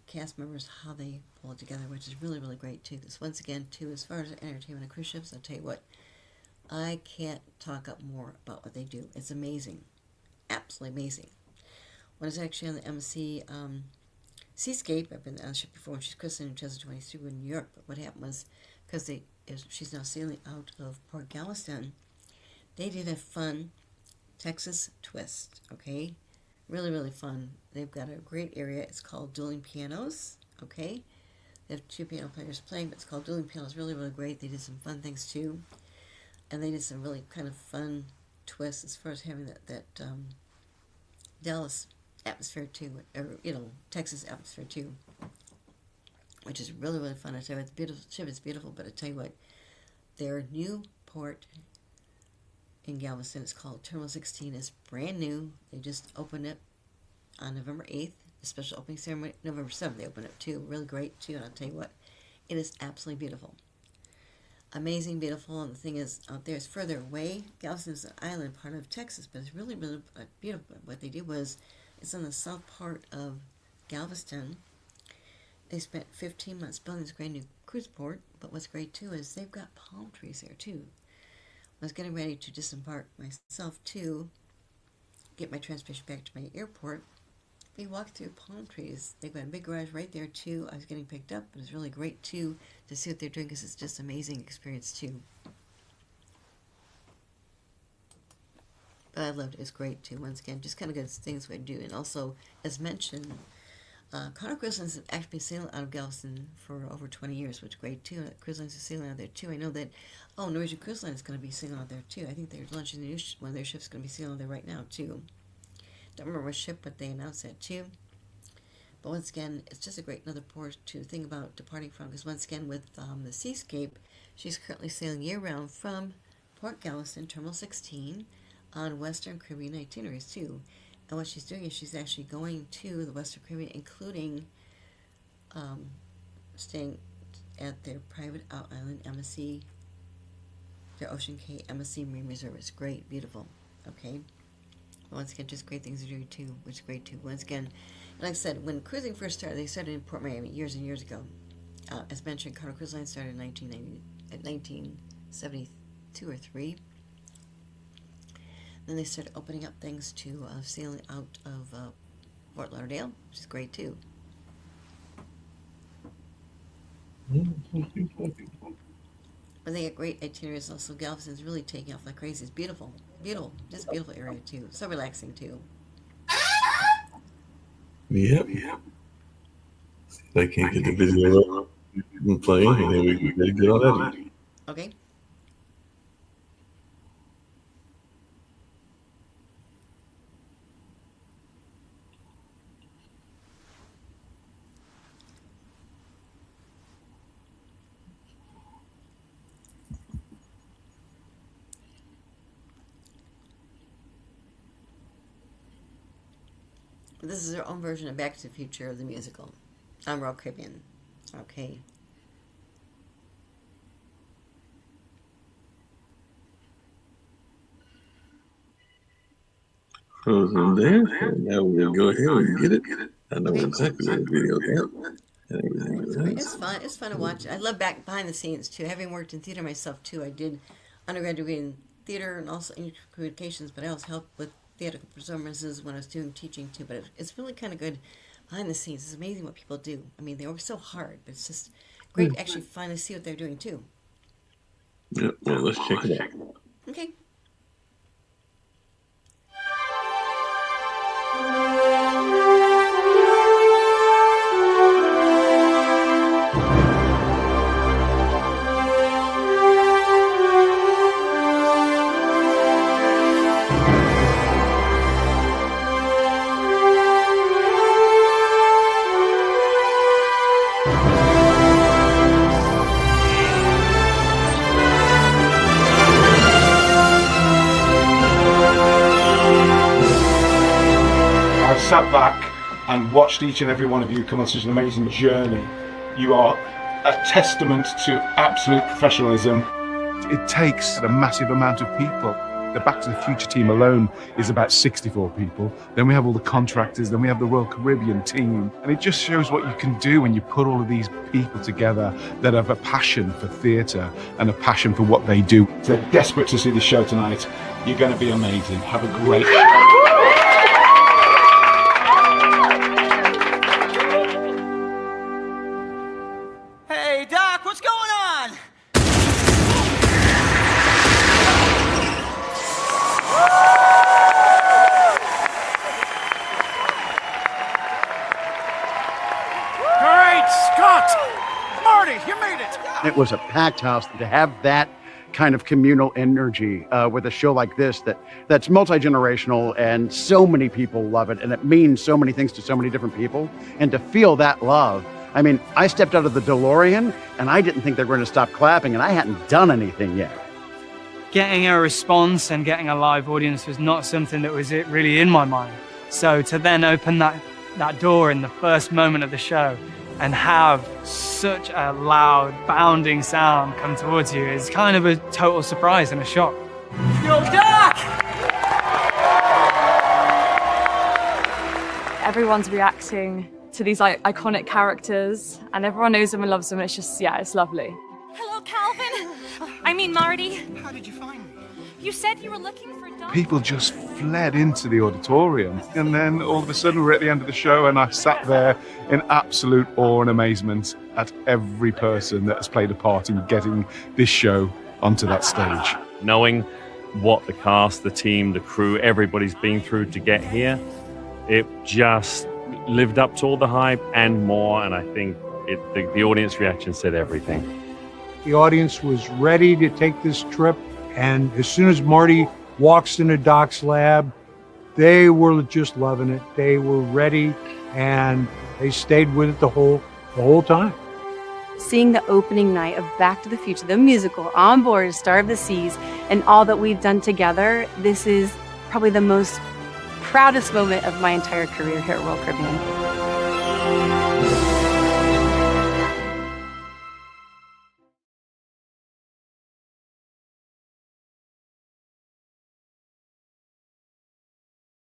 cast members, how they pull it together, which is really, really great too. This once again too, as far as entertainment on cruise ships, I'll tell you what, I can't talk up more about what they do. It's amazing. Absolutely amazing. When I was actually on the MC Seascape, I've been on the ship before, and she's christened in 2022 in New York. But what happened was, because she's now sailing out of Port Galveston, they did a fun Texas twist, okay? Really, really fun. They've got a great area. It's called Dueling Pianos, okay? They have two piano players playing, but it's called Dueling Pianos. Really, really great. They did some fun things, too. And they did some really kind of fun twists as far as having that Dallas atmosphere, too. Or, Texas atmosphere, too. Which is really, really fun. I tell you what, the beautiful ship is beautiful, but I tell you what, their new port in Galveston, it's called Terminal 16, is brand new. They just opened it on November 8th. The special opening ceremony, November 7th, they opened it too. Really great too, and I'll tell you what, it is absolutely beautiful. Amazing, beautiful, and the thing is, out there is further away. Galveston is an island part of Texas, but it's really, really beautiful. What they did was, it's on the south part of Galveston. They spent 15 months building this great new cruise port, but what's great too is they've got palm trees there too. I was getting ready to disembark myself to get my transportation back to my airport. We walked through palm trees. They've got a big garage right there too. I was getting picked up. It was really great too to see what they're doing because it's just an amazing experience too. But I loved it. It's great too. Once again, just kind of good things we do. And also, as mentioned, Carnival Cruise Lines have actually been sailing out of Galveston for over 20 years, which is great too. Cruise Lines are sailing out there too. I know that, Norwegian Cruise Line is going to be sailing out there too. I think they're launching one of their ships going to be sailing out there right now too. Don't remember what ship, but they announced that too. But once again, it's just a great another port to think about departing from, because once again with the Seascape, she's currently sailing year-round from Port Galveston, Terminal 16, on Western Caribbean itineraries too. And what she's doing is she's actually going to the Western Caribbean, including staying at their private island MSC, their Ocean K MSC Marine Reserve. It's great, beautiful, okay? Once again, just great things to do too, which is great too. Once again, like I said, when cruising first started, they started in Port Miami years and years ago. As mentioned, Carnival Cruise Line started in 1972 or 3. Then they started opening up things to sailing out of Fort Lauderdale, which is great too. But they get great itineraries. Also, Galveston's really taking off like crazy. It's beautiful, beautiful, just a beautiful area too. So relaxing too. Yep. I can't get the video up and playing, and then we can get on that. Okay. This is their own version of Back to the Future of the musical on Royal Caribbean. Okay. Frozen there. So now we'll go ahead and get it. I know exactly what the video is. It's fun. It's fun to watch. I love behind the scenes too. Having worked in theater myself too, I did undergraduate degree in theater and also English communications, but I also helped with theatrical performances when I was doing teaching too. But it's really kind of good behind the scenes. It's amazing what people do. I mean, they work so hard, but it's just great to actually finally see what they're doing too. Yeah, well, let's check it out. Okay. I've sat back and watched each and every one of you come on such an amazing journey. You are a testament to absolute professionalism. It takes a massive amount of people. The Back to the Future team alone is about 64 people. Then we have all the contractors, then we have the Royal Caribbean team. And it just shows what you can do when you put all of these people together that have a passion for theatre and a passion for what they do. So desperate to see the show tonight. You're going to be amazing. Have a great show. Hey, Doc, what's going on? Great Scott! Marty, you made it! It was a packed house. To have that kind of communal energy with a show like this that's multi-generational and so many people love it and it means so many things to so many different people, and to feel that love. I mean, I stepped out of the DeLorean and I didn't think they were going to stop clapping, and I hadn't done anything yet. Getting a response and getting a live audience was not something that was really in my mind. So to then open that door in the first moment of the show and have such a loud, bounding sound come towards you is kind of a total surprise and a shock. Yo, Doc! Everyone's reacting to these iconic characters, and everyone knows them and loves them. It's just, yeah, it's lovely. Hello, Calvin. I mean, Marty. How did you find me? You said you were looking for Doc. People just fled into the auditorium. And then all of a sudden we're at the end of the show and I sat there in absolute awe and amazement at every person that has played a part in getting this show onto that stage. Knowing what the cast, the team, the crew, everybody's been through to get here, it just lived up to all the hype and more, and I think the audience reaction said everything. The audience was ready to take this trip, and as soon as Marty walks into Doc's lab, they were just loving it. They were ready, and they stayed with it the whole time. Seeing the opening night of Back to the Future, the musical, on board Star of the Seas, and all that we've done together, this is probably the most proudest moment of my entire career here at Royal Caribbean.